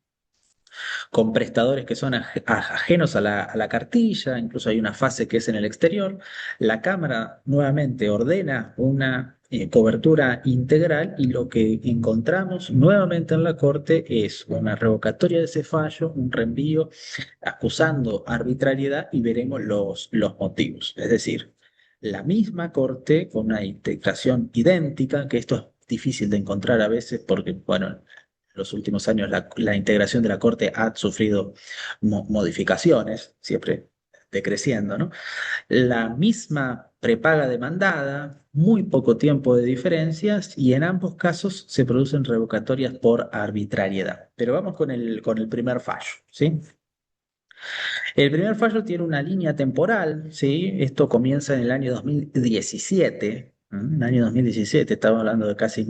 C: con prestadores que son ajenos a la cartilla, incluso hay una fase que es en el exterior. La Cámara nuevamente ordena una cobertura integral y lo que encontramos nuevamente en la Corte es una revocatoria de ese fallo, un reenvío acusando arbitrariedad y veremos los motivos. Es decir, la misma Corte con una integración idéntica, que esto es difícil de encontrar a veces porque, bueno, los últimos años la integración de la Corte ha sufrido modificaciones, siempre decreciendo, ¿no? La misma prepaga demandada, muy poco tiempo de diferencias y en ambos casos se producen revocatorias por arbitrariedad. Pero vamos con el primer fallo, ¿sí? El primer fallo tiene una línea temporal, ¿sí? Esto comienza en el año 2017. En el año 2017, estamos hablando de casi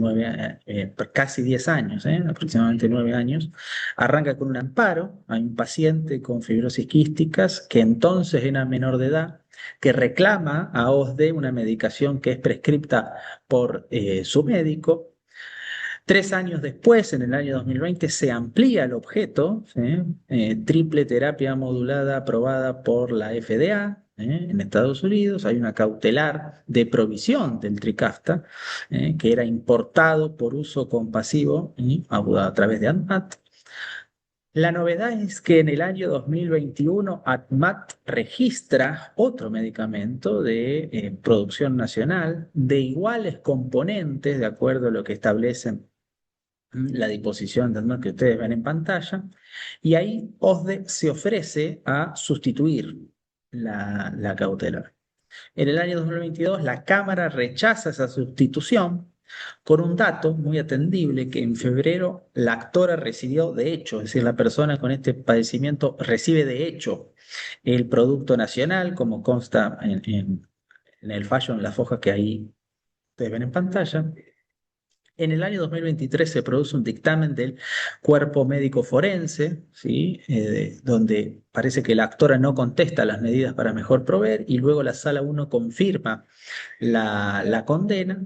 C: 10 años, aproximadamente 9 años. Arranca con un amparo. Hay un paciente con fibrosis quísticas que entonces era menor de edad, que reclama a OSDE una medicación que es prescripta por su médico. 3 años después, en el año 2020, se amplía el objeto, ¿sí? Triple terapia modulada aprobada por la FDA, en Estados Unidos. Hay una cautelar de provisión del Trikafta, que era importado por uso compasivo a través de ANMAT. La novedad es que en el año 2021 ADMAT registra otro medicamento de producción nacional de iguales componentes, de acuerdo a lo que establecen la disposición de que ustedes ven en pantalla, y ahí OSDE se ofrece a sustituir la cautelar. En el año 2022, la Cámara rechaza esa sustitución con un dato muy atendible que en febrero la actora recibió de hecho, es decir, la persona con este padecimiento recibe de hecho el producto nacional, como consta en el fallo, en la foja que ahí ustedes ven en pantalla. En el año 2023 se produce un dictamen del cuerpo médico forense, ¿sí? Donde parece que la actora no contesta las medidas para mejor proveer y luego la Sala 1 confirma la condena.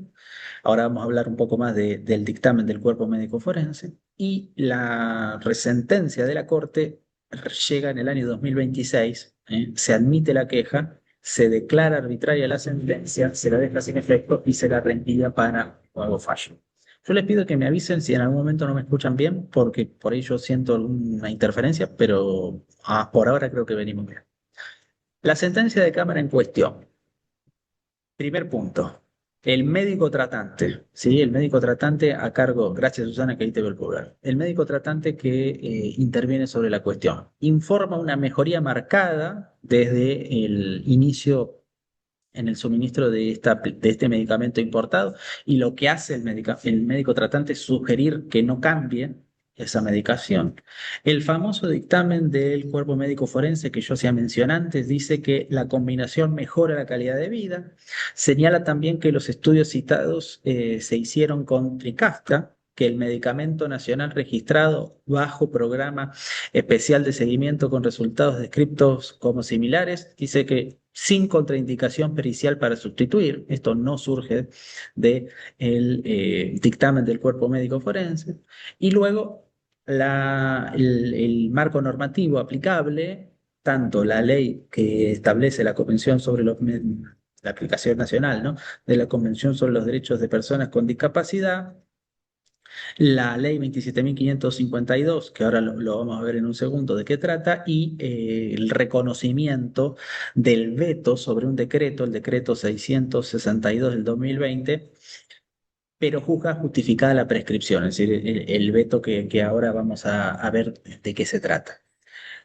C: Ahora vamos a hablar un poco más del dictamen del cuerpo médico forense y la resentencia de la Corte llega en el año 2026, ¿eh? Se admite la queja, se declara arbitraria la sentencia, se la deja sin efecto y se la reenvía para nuevo fallo. Yo les pido que me avisen si en algún momento no me escuchan bien, porque por ahí yo siento alguna interferencia, pero por ahora creo que venimos bien. La sentencia de Cámara en cuestión. Primer punto. El médico tratante, ¿sí? El médico tratante a cargo, gracias Susana que ahí te veo el pulgar. El médico tratante que interviene sobre la cuestión. Informa una mejoría marcada desde el inicio en el suministro de este medicamento importado y lo que hace el médico tratante es sugerir que no cambie esa medicación. El famoso dictamen del cuerpo médico forense que yo hacía mención antes dice que la combinación mejora la calidad de vida. Señala también que los estudios citados se hicieron con Trikafta, que el medicamento nacional registrado bajo programa especial de seguimiento con resultados descriptos como similares, dice que sin contraindicación pericial para sustituir. Esto no surge del dictamen del cuerpo médico forense. Y luego el marco normativo aplicable, tanto la ley que establece la Convención sobre la aplicación nacional, ¿no? De la Convención sobre los Derechos de Personas con Discapacidad, la ley 27.552, que ahora lo vamos a ver en un segundo de qué trata, y el reconocimiento del veto sobre un decreto, el decreto 662 del 2020, pero juzga justificada la prescripción, es decir, el veto que ahora vamos a ver de qué se trata.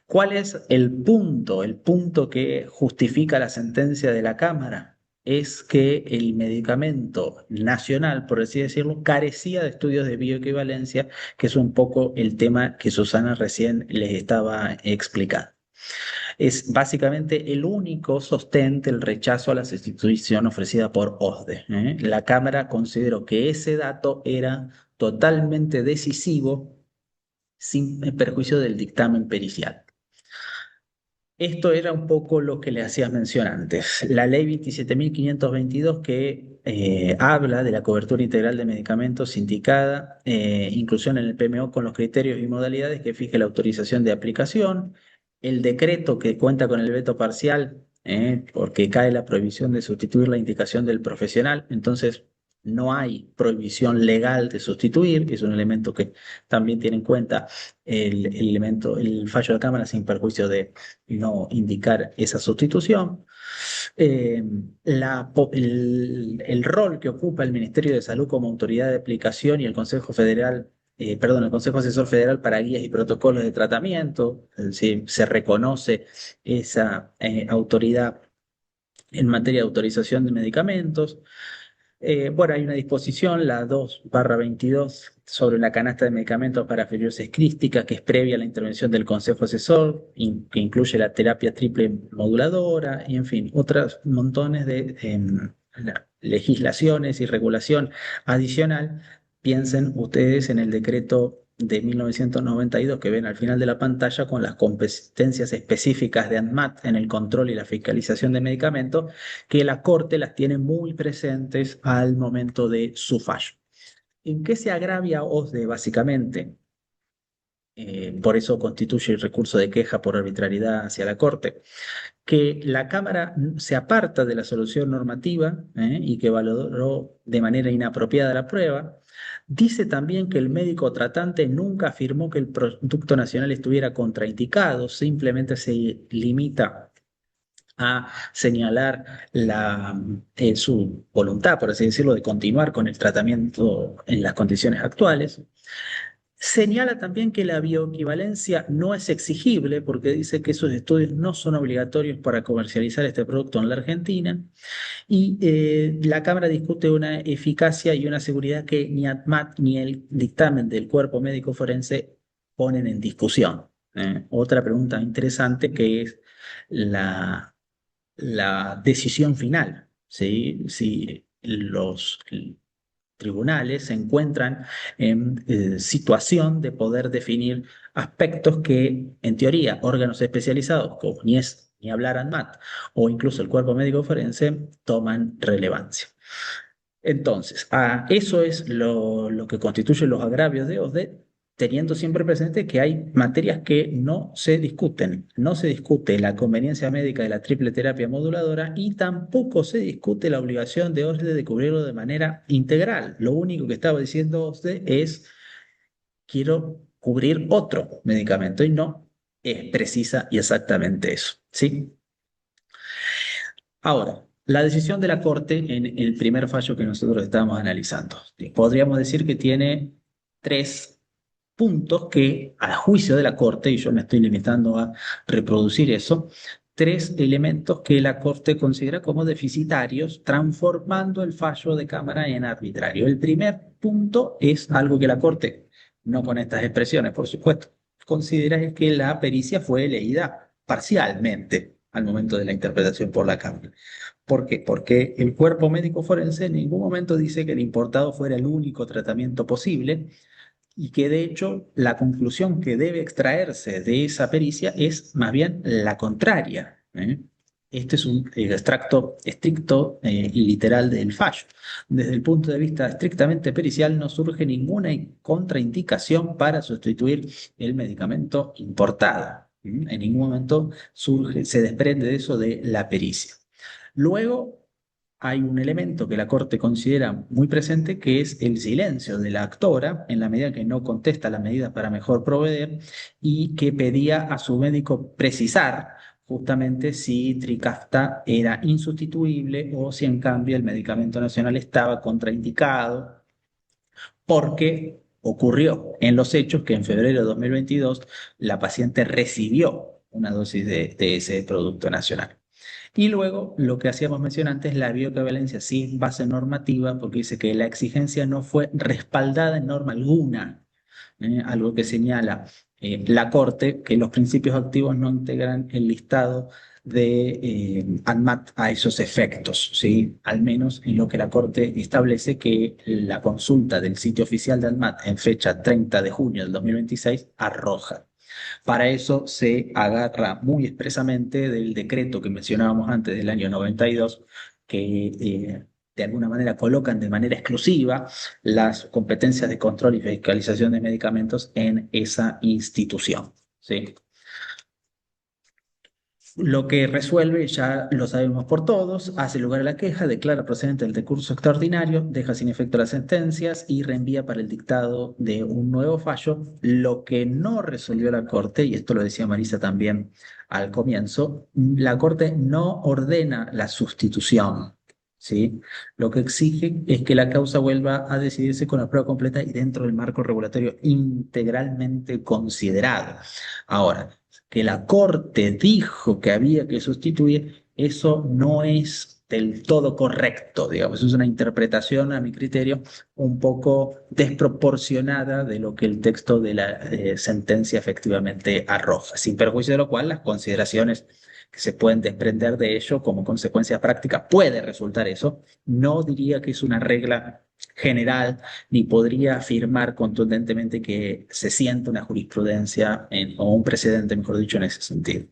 C: ¿Cuál es el punto? El punto que justifica la sentencia de la Cámara es que el medicamento nacional, por así decirlo, carecía de estudios de bioequivalencia, que es un poco el tema que Susana recién les estaba explicando. Es básicamente el único sostén del rechazo a la sustitución ofrecida por OSDE, ¿eh? La Cámara consideró que ese dato era totalmente decisivo sin perjuicio del dictamen pericial. Esto era un poco lo que le hacía mención antes. La ley 27.522 que habla de la cobertura integral de medicamentos indicada, inclusión en el PMO con los criterios y modalidades que fije la autorización de aplicación, el decreto que cuenta con el veto parcial, porque cae la prohibición de sustituir la indicación del profesional, entonces no hay prohibición legal de sustituir, es un elemento que también tiene en cuenta el fallo de Cámara sin perjuicio de no indicar esa sustitución. Eh, el rol que ocupa el Ministerio de Salud como autoridad de aplicación y el Consejo Federal, el Consejo Asesor Federal para Guías y Protocolos de Tratamiento, es decir, se reconoce esa autoridad en materia de autorización de medicamentos. Bueno, hay una disposición, la 2/22, sobre la canasta de medicamentos para fibrosis crística, que es previa a la intervención del Consejo Asesor, que incluye la terapia triple moduladora, y en fin, otros montones de legislaciones y regulación adicional. Piensen ustedes en el decreto de 1992 que ven al final de la pantalla con las competencias específicas de ANMAT en el control y la fiscalización de medicamentos, que la Corte las tiene muy presentes al momento de su fallo. ¿En qué se agravia OSDE básicamente? Por eso constituye el recurso de queja por arbitrariedad hacia la Corte, que la Cámara se aparta de la solución normativa y que valoró de manera inapropiada la prueba. Dice también que el médico tratante nunca afirmó que el producto nacional estuviera contraindicado, simplemente se limita a señalar su voluntad, por así decirlo, de continuar con el tratamiento en las condiciones actuales. Señala también que la bioequivalencia no es exigible porque dice que esos estudios no son obligatorios para comercializar este producto en la Argentina y la Cámara discute una eficacia y una seguridad que ni ADMAT ni el dictamen del cuerpo médico forense ponen en discusión. Otra pregunta interesante que es la decisión final, ¿sí? Si los tribunales se encuentran en situación de poder definir aspectos que, en teoría, órganos especializados, como ni hablar ANMAT, o incluso el cuerpo médico forense, toman relevancia. Entonces, eso es lo que constituye los agravios de OSDE, teniendo siempre presente que hay materias que no se discuten. No se discute la conveniencia médica de la triple terapia moduladora y tampoco se discute la obligación de OSDE de cubrirlo de manera integral. Lo único que estaba diciendo OSDE es, quiero cubrir otro medicamento y no es precisa y exactamente eso, ¿sí? Ahora, la decisión de la Corte en el primer fallo que nosotros estábamos analizando. Podríamos decir que tiene tres puntos que, a juicio de la Corte, y yo me estoy limitando a reproducir eso, tres elementos que la Corte considera como deficitarios, transformando el fallo de Cámara en arbitrario. El primer punto es algo que la Corte, no con estas expresiones, por supuesto, considera es que la pericia fue leída parcialmente al momento de la interpretación por la Cámara. ¿Por qué? Porque el cuerpo médico forense en ningún momento dice que el importado fuera el único tratamiento posible y que de hecho la conclusión que debe extraerse de esa pericia es más bien la contraria. Este es un extracto estricto y literal del fallo. Desde el punto de vista estrictamente pericial no surge ninguna contraindicación para sustituir el medicamento importado. En ningún momento se desprende de eso de la pericia. Luego, hay un elemento que la Corte considera muy presente, que es el silencio de la actora, en la medida que no contesta las medidas para mejor proveer y que pedía a su médico precisar justamente si Trikafta era insustituible o si en cambio el medicamento nacional estaba contraindicado, porque ocurrió en los hechos que en febrero de 2022 la paciente recibió una dosis de ese producto nacional. Y luego, lo que hacíamos mención antes, la bioequivalencia sin base normativa, porque dice que la exigencia no fue respaldada en norma alguna, algo que señala la Corte, que los principios activos no integran el listado de ANMAT a esos efectos, ¿sí? Al menos en lo que la Corte establece que la consulta del sitio oficial de ANMAT en fecha 30 de junio del 2026 arroja. Para eso se agarra muy expresamente del decreto que mencionábamos antes del año 92, que de alguna manera colocan de manera exclusiva las competencias de control y fiscalización de medicamentos en esa institución, ¿sí? Lo que resuelve, ya lo sabemos por todos, hace lugar a la queja, declara procedente el recurso extraordinario, deja sin efecto las sentencias y reenvía para el dictado de un nuevo fallo. Lo que no resolvió la Corte, y esto lo decía Marisa también al comienzo, la Corte no ordena la sustitución, ¿sí? Lo que exige es que la causa vuelva a decidirse con la prueba completa y dentro del marco regulatorio integralmente considerado. Ahora, que la Corte dijo que había que sustituir, eso no es del todo correcto, digamos, es una interpretación, a mi criterio, un poco desproporcionada de lo que el texto de la sentencia efectivamente arroja, sin perjuicio de lo cual las consideraciones que se pueden desprender de ello como consecuencia práctica puede resultar eso. No diría que es una regla general, ni podría afirmar contundentemente que se sienta una jurisprudencia o un precedente, mejor dicho, en ese sentido.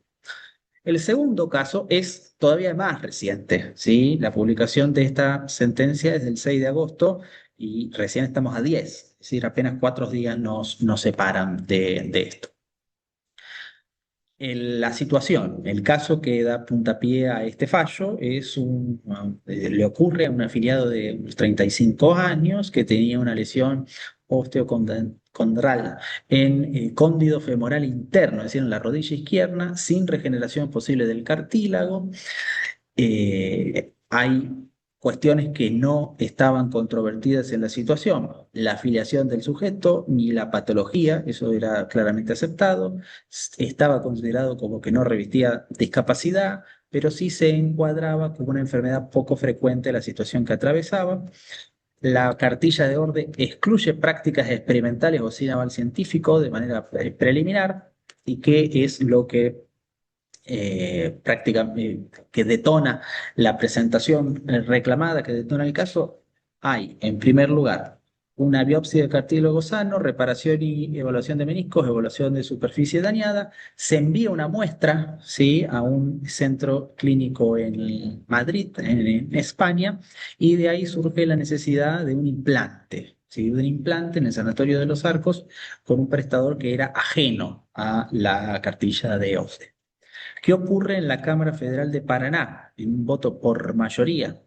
C: El segundo caso es todavía más reciente, ¿sí? La publicación de esta sentencia es del 6 de agosto y recién estamos a 10, es decir, apenas 4 días nos separan de esto. La situación, el caso que da puntapié a este fallo le ocurre a un afiliado de unos 35 años que tenía una lesión osteocondral en el cóndido femoral interno, es decir, en la rodilla izquierda, sin regeneración posible del cartílago. Hay cuestiones que no estaban controvertidas en la situación, la afiliación del sujeto ni la patología, eso era claramente aceptado, estaba considerado como que no revestía discapacidad, pero sí se encuadraba como una enfermedad poco frecuente en la situación que atravesaba. La cartilla de orden excluye prácticas experimentales o sin aval científico de manera preliminar, y que es lo que que detona la presentación reclamada, que detona el caso. Hay, en primer lugar, una biopsia de cartílago sano, reparación y evaluación de meniscos, evaluación de superficie dañada. Se envía una muestra, ¿sí?, a un centro clínico en Madrid, en España, y de ahí surge la necesidad de un implante. ¿Sí? De un implante en el Sanatorio de los Arcos con un prestador que era ajeno a la cartilla de OSDE. ¿Qué ocurre en la Cámara Federal de Paraná? En un voto por mayoría.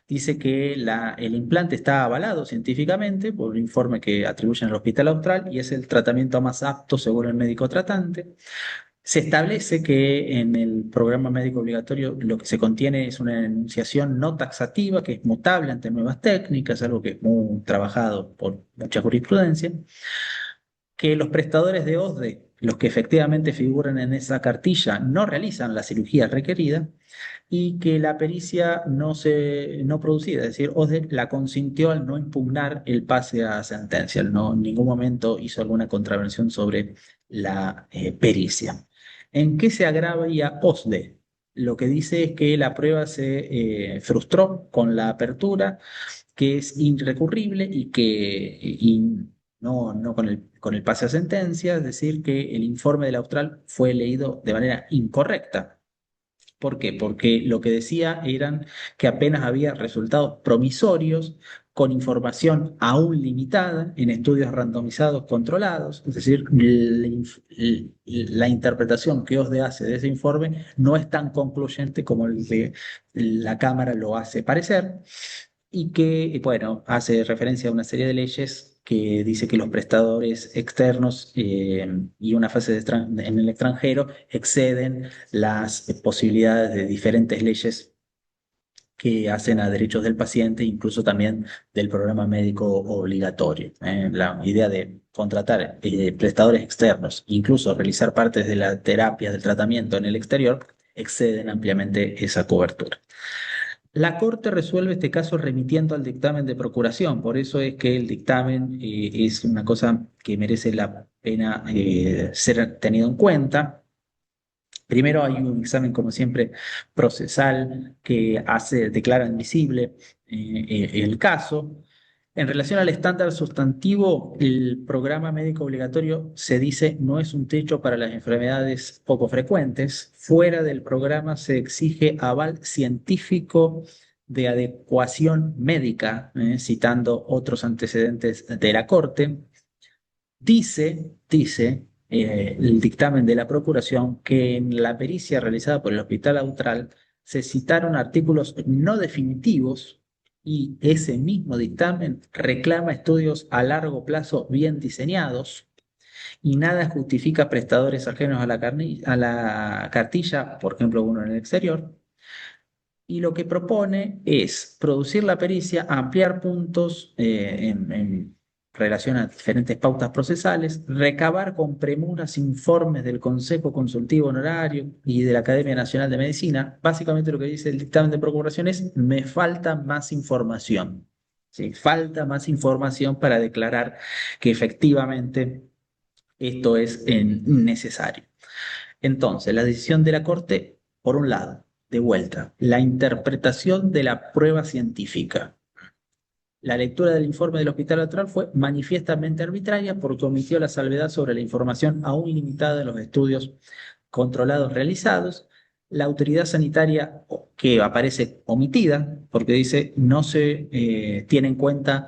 C: Dice que el implante está avalado científicamente por un informe que atribuyen al Hospital Austral y es el tratamiento más apto según el médico tratante. Se establece que en el programa médico obligatorio lo que se contiene es una enunciación no taxativa que es mutable ante nuevas técnicas, algo que es muy trabajado por mucha jurisprudencia, que los prestadores de OSDE, los que efectivamente figuran en esa cartilla, no realizan la cirugía requerida y que la pericia no producida, es decir, OSDE la consintió al no impugnar el pase a sentencia, no en ningún momento hizo alguna contravención sobre la pericia. ¿En qué se agravia OSDE? Lo que dice es que la prueba se frustró con la apertura, que es irrecurrible y que no con el pase a sentencia, es decir, que el informe del Austral fue leído de manera incorrecta. ¿Por qué? Porque lo que decía eran que apenas había resultados promisorios con información aún limitada en estudios randomizados controlados, es decir, la interpretación que OSDE hace de ese informe no es tan concluyente como el de la Cámara lo hace parecer, y que, bueno, hace referencia a una serie de leyes que dice que los prestadores externos y una fase en el extranjero exceden las posibilidades de diferentes leyes que hacen a derechos del paciente, incluso también del programa médico obligatorio. La idea de contratar prestadores externos, incluso realizar partes de la terapia, del tratamiento en el exterior, exceden ampliamente esa cobertura. La Corte resuelve este caso remitiendo al dictamen de procuración, por eso es que el dictamen es una cosa que merece la pena ser tenido en cuenta. Primero hay un examen, como siempre, procesal que declara admisible el caso. En relación al estándar sustantivo, el programa médico obligatorio se dice no es un techo para las enfermedades poco frecuentes. Fuera del programa se exige aval científico de adecuación médica, citando otros antecedentes de la Corte. Dice el dictamen de la Procuración que en la pericia realizada por el Hospital Austral se citaron artículos no definitivos y ese mismo dictamen reclama estudios a largo plazo bien diseñados y nada justifica prestadores ajenos a a la cartilla, por ejemplo, uno en el exterior. Y lo que propone es producir la pericia, ampliar puntos en relación a diferentes pautas procesales, recabar con premuras informes del Consejo Consultivo Honorario y de la Academia Nacional de Medicina. Básicamente lo que dice el dictamen de procuración es, me falta más información. ¿Sí? Falta más información para declarar que efectivamente esto es necesario. Entonces, la decisión de la Corte, por un lado, de vuelta, la interpretación de la prueba científica. La lectura del informe del Hospital Austral fue manifiestamente arbitraria porque omitió la salvedad sobre la información aún limitada de los estudios controlados realizados. La autoridad sanitaria que aparece omitida porque dice no se tiene en cuenta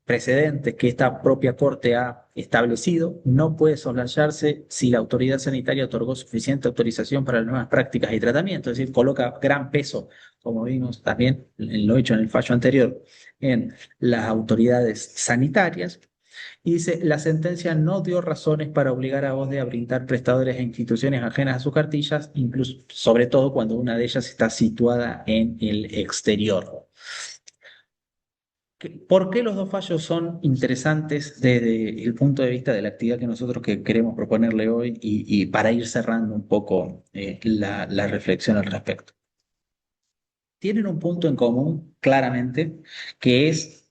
C: precedentes que esta propia Corte ha establecido, no puede soslayarse si la autoridad sanitaria otorgó suficiente autorización para las nuevas prácticas y tratamientos, es decir, coloca gran peso, como vimos también en lo hecho en el fallo anterior, en las autoridades sanitarias. Y dice, la sentencia no dio razones para obligar a OSDE a brindar prestadores e instituciones ajenas a sus cartillas, incluso, sobre todo cuando una de ellas está situada en el exterior. ¿Por qué los dos fallos son interesantes desde el punto de vista de la actividad que nosotros queremos proponerle hoy y para ir cerrando un poco la reflexión al respecto? Tienen un punto en común, claramente, que es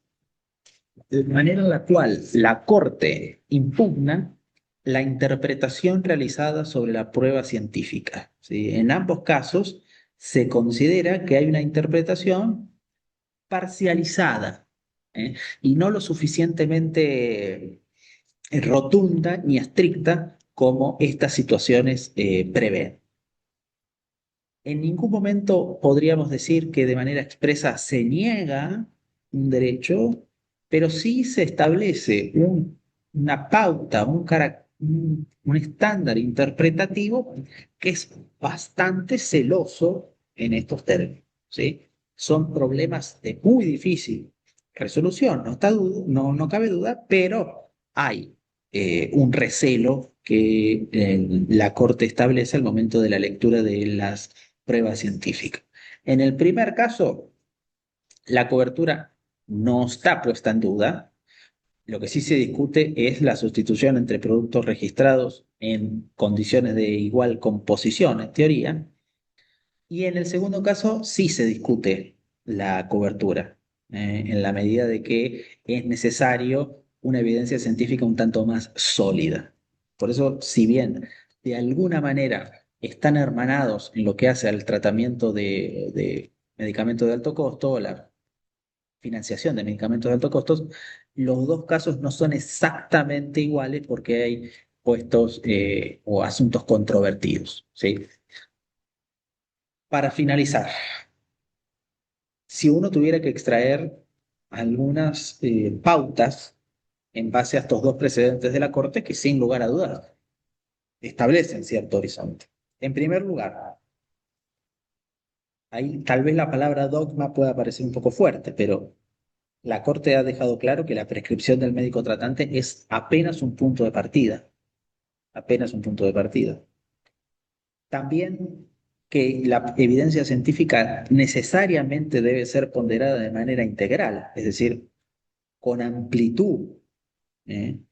C: la manera en la cual la Corte impugna la interpretación realizada sobre la prueba científica, ¿sí? En ambos casos se considera que hay una interpretación parcializada, ¿eh? Y no lo suficientemente rotunda ni estricta como estas situaciones prevén. En ningún momento podríamos decir que de manera expresa se niega un derecho, pero sí se establece una pauta, un estándar interpretativo que es bastante celoso en estos términos, ¿sí? Son problemas de muy difícil resolución, no cabe duda, pero hay un recelo que la Corte establece al momento de la lectura de las prueba científica. En el primer caso, la cobertura no está puesta en duda. Lo que sí se discute es la sustitución entre productos registrados en condiciones de igual composición, en teoría. Y en el segundo caso, sí se discute la cobertura, en la medida de que es necesario una evidencia científica un tanto más sólida. Por eso, si bien de alguna manera están hermanados en lo que hace al tratamiento de medicamentos de alto costo, o la financiación de medicamentos de alto costo, los dos casos no son exactamente iguales porque hay puestos o asuntos controvertidos, ¿sí? Para finalizar, si uno tuviera que extraer algunas pautas en base a estos dos precedentes de la Corte que sin lugar a dudas establecen cierto horizonte. En primer lugar, ahí tal vez la palabra dogma pueda parecer un poco fuerte, pero la Corte ha dejado claro que la prescripción del médico tratante es apenas un punto de partida, apenas un punto de partida. También que la evidencia científica necesariamente debe ser ponderada de manera integral, es decir, con amplitud,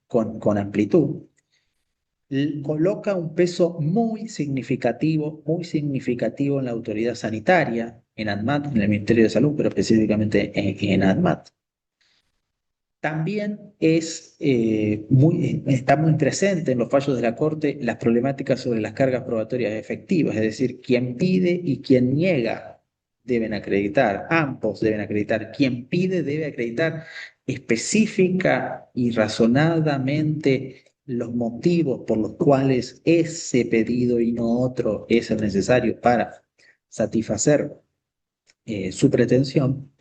C: con amplitud, coloca un peso muy significativo en la autoridad sanitaria, en ANMAT, en el Ministerio de Salud, pero específicamente en ANMAT. También está muy presente en los fallos de la Corte las problemáticas sobre las cargas probatorias efectivas, es decir, quien pide y quien niega deben acreditar, ambos deben acreditar. Quien pide debe acreditar específica y razonadamente los motivos por los cuales ese pedido y no otro es el necesario para satisfacer su pretensión.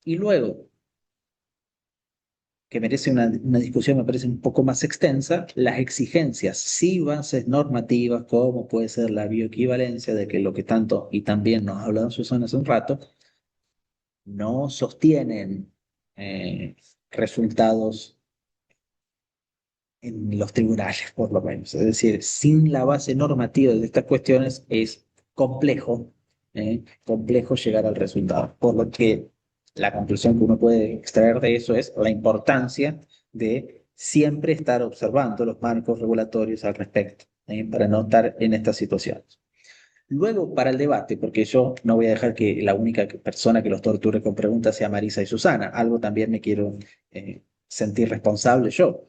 C: Y luego, que merece una discusión, me parece un poco más extensa, las exigencias, sí bases normativas, como puede ser la bioequivalencia, de que lo que tanto y también nos ha hablado Susana hace un rato, no sostienen resultados en los tribunales, por lo menos. Es decir, sin la base normativa de estas cuestiones es complejo llegar al resultado. Por lo que la conclusión que uno puede extraer de eso es la importancia de siempre estar observando los marcos regulatorios al respecto, para no estar en estas situaciones. Luego, para el debate, porque yo no voy a dejar que la única persona que los torture con preguntas sea Marisa y Susana, algo también me quiero sentir responsable yo.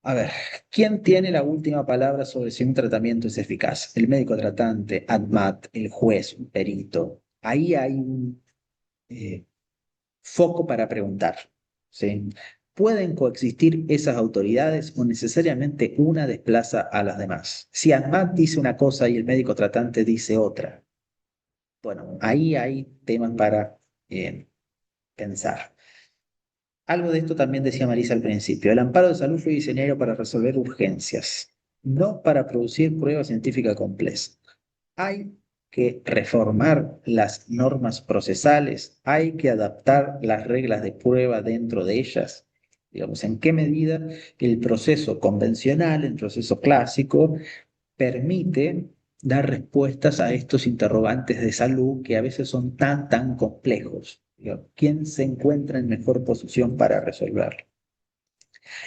C: A ver, ¿quién tiene la última palabra sobre si un tratamiento es eficaz? El médico tratante, ADMAT, el juez, un perito. Ahí hay un foco para preguntar, ¿sí? ¿Pueden coexistir esas autoridades o necesariamente una desplaza a las demás? Si ADMAT dice una cosa y el médico tratante dice otra, bueno, ahí hay temas para pensar. Algo de esto también decía Marisa al principio. El amparo de salud fue diseñado para resolver urgencias, no para producir pruebas científicas complejas. Hay que reformar las normas procesales, hay que adaptar las reglas de prueba dentro de ellas, Digamos, en qué medida el proceso convencional, el proceso clásico, permite dar respuestas a estos interrogantes de salud que a veces son tan complejos. Digamos, ¿quién se encuentra en mejor posición para resolverlo?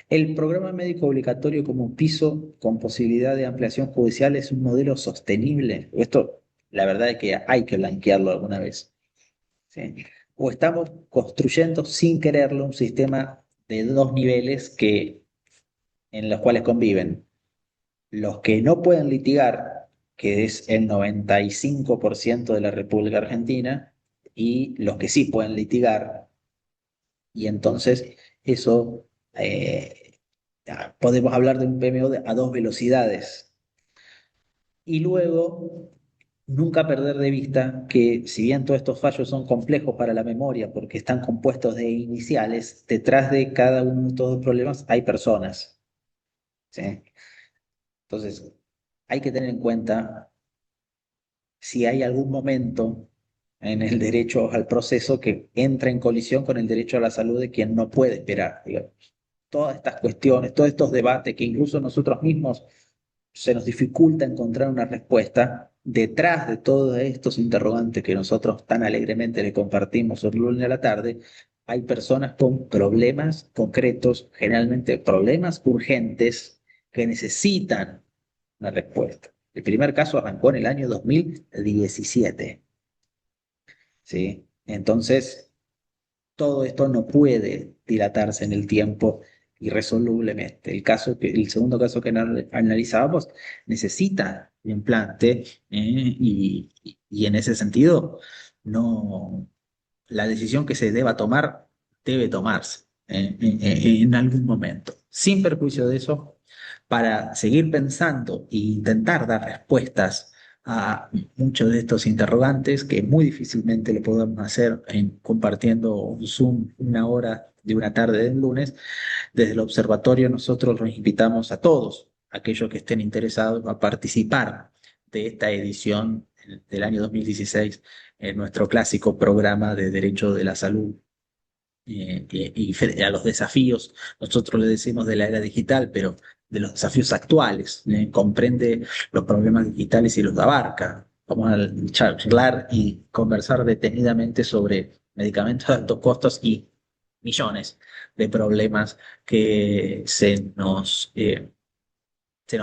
C: El programa médico obligatorio como piso con posibilidad de ampliación judicial es un modelo sostenible. Esto, la verdad es que hay que blanquearlo alguna vez. ¿Sí? O estamos construyendo sin quererlo un sistema de dos niveles en los cuales conviven los que no pueden litigar, que es el 95% de la República Argentina, y los que sí pueden litigar, y entonces eso podemos hablar de un PMO a dos velocidades. Y luego, nunca perder de vista que si bien todos estos fallos son complejos para la memoria porque están compuestos de iniciales, detrás de cada uno de estos problemas hay personas. ¿Sí? Entonces, hay que tener en cuenta si hay algún momento en el derecho al proceso que entra en colisión con el derecho a la salud de quien no puede esperar, digamos. Todas estas cuestiones, todos estos debates que incluso nosotros mismos se nos dificulta encontrar una respuesta, detrás de todos estos interrogantes que nosotros tan alegremente le compartimos el lunes a la tarde, hay personas con problemas concretos, generalmente problemas urgentes que necesitan una respuesta. El primer caso arrancó en el año 2017, ¿sí? Entonces, todo esto no puede dilatarse en el tiempo irresolublemente. El segundo caso que analizábamos necesita un implante, y en ese sentido, no, la decisión que se deba tomar debe tomarse en algún momento. Sin perjuicio de eso, para seguir pensando e intentar dar respuestas a muchos de estos interrogantes que muy difícilmente lo podemos hacer compartiendo un Zoom una hora de una tarde del lunes. Desde el observatorio nosotros los invitamos a todos, aquellos que estén interesados, a participar de esta edición del año 2016 en nuestro clásico programa de Derecho de la Salud, y a los desafíos, nosotros le decimos de la era digital, pero de los desafíos actuales, comprende los problemas digitales y los abarca. Vamos a charlar y conversar detenidamente sobre medicamentos de altos costos y millones de problemas que se nos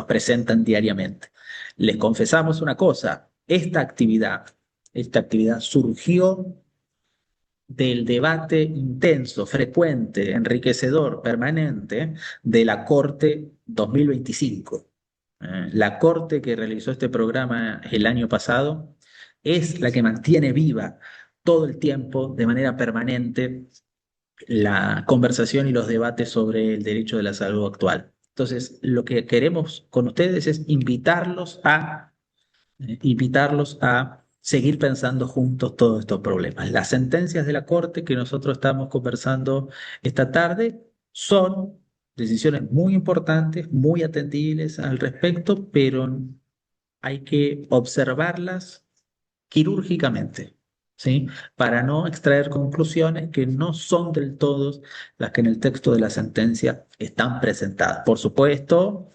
C: presentan diariamente. Les confesamos una cosa, esta actividad surgió del debate intenso, frecuente, enriquecedor, permanente de la Corte 2025. La Corte que realizó este programa el año pasado es la que mantiene viva todo el tiempo, de manera permanente, la conversación y los debates sobre el derecho de la salud actual. Entonces, lo que queremos con ustedes es invitarlos a seguir pensando juntos todos estos problemas. Las sentencias de la Corte que nosotros estamos conversando esta tarde son decisiones muy importantes, muy atendibles al respecto, pero hay que observarlas quirúrgicamente, ¿sí? Para no extraer conclusiones que no son del todo las que en el texto de la sentencia están presentadas. Por supuesto,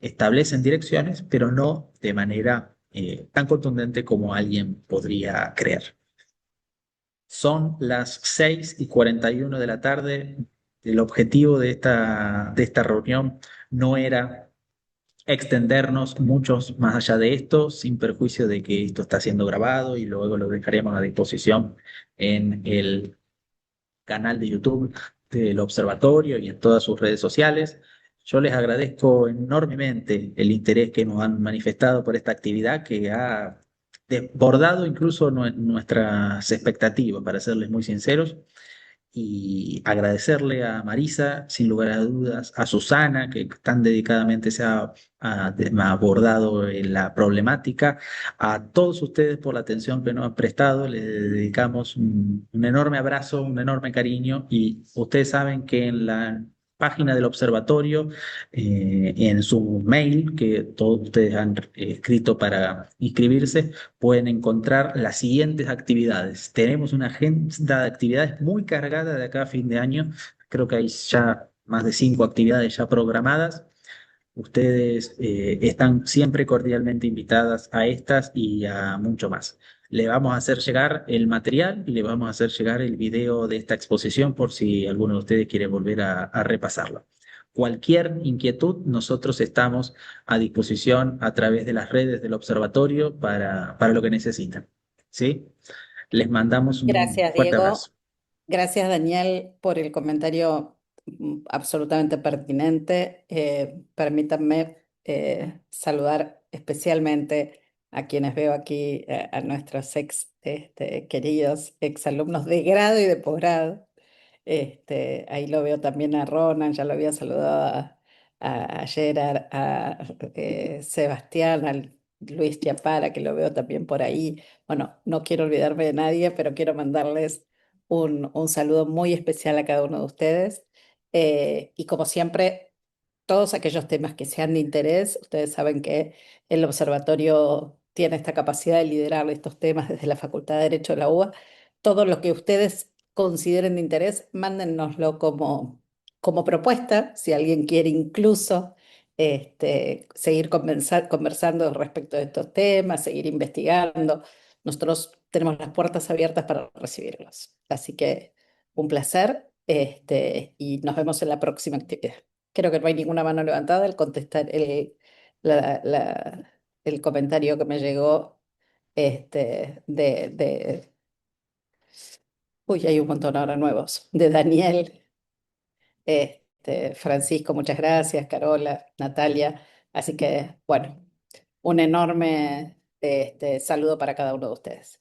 C: establecen direcciones, pero no de manera tan contundente como alguien podría creer. Son las 6:41 de la tarde. El objetivo de esta reunión no era extendernos muchos más allá de esto, sin perjuicio de que esto está siendo grabado y luego lo dejaremos a disposición en el canal de YouTube del Observatorio y en todas sus redes sociales. Yo les agradezco enormemente el interés que nos han manifestado por esta actividad que ha desbordado incluso nuestras expectativas, para serles muy sinceros, y agradecerle a Marisa, sin lugar a dudas, a Susana, que tan dedicadamente ha abordado la problemática, a todos ustedes por la atención que nos han prestado. Les dedicamos un enorme abrazo, un enorme cariño, y ustedes saben que en la página del observatorio, en su mail, que todos ustedes han escrito para inscribirse, pueden encontrar las siguientes actividades. Tenemos una agenda de actividades muy cargada de acá a fin de año, Creo que hay ya más de 5 actividades ya programadas. Ustedes están siempre cordialmente invitadas a estas y a mucho más. Le vamos a hacer llegar el material y le vamos a hacer llegar el video de esta exposición por si alguno de ustedes quiere volver a repasarlo. Cualquier inquietud, nosotros estamos a disposición a través de las redes del observatorio para lo que necesiten. ¿Sí? Les mandamos un
A: Gracias,
C: fuerte abrazo.
A: Diego. Gracias, Daniel, por el comentario absolutamente pertinente. Permítanme saludar especialmente a quienes veo aquí, a nuestros queridos exalumnos de grado y de posgrado. Ahí lo veo también a Ronan, ya lo había saludado a Gerard, a Sebastián, a Luis Chiapara, que lo veo también por ahí. Bueno, no quiero olvidarme de nadie, pero quiero mandarles un saludo muy especial a cada uno de ustedes. Y como siempre, todos aquellos temas que sean de interés, ustedes saben que el observatorio tiene esta capacidad de liderar estos temas desde la Facultad de Derecho de la UBA. Todo lo que ustedes consideren de interés, mándennoslo como propuesta, si alguien quiere incluso seguir conversando respecto de estos temas, seguir investigando. Nosotros tenemos las puertas abiertas para recibirlos. Así que un placer, y nos vemos en la próxima actividad. Creo que no hay ninguna mano levantada al contestar el comentario que me llegó de uy, hay un montón ahora nuevos, de Daniel, Francisco, muchas gracias, Carola, Natalia. Así que, bueno, un enorme saludo para cada uno de ustedes.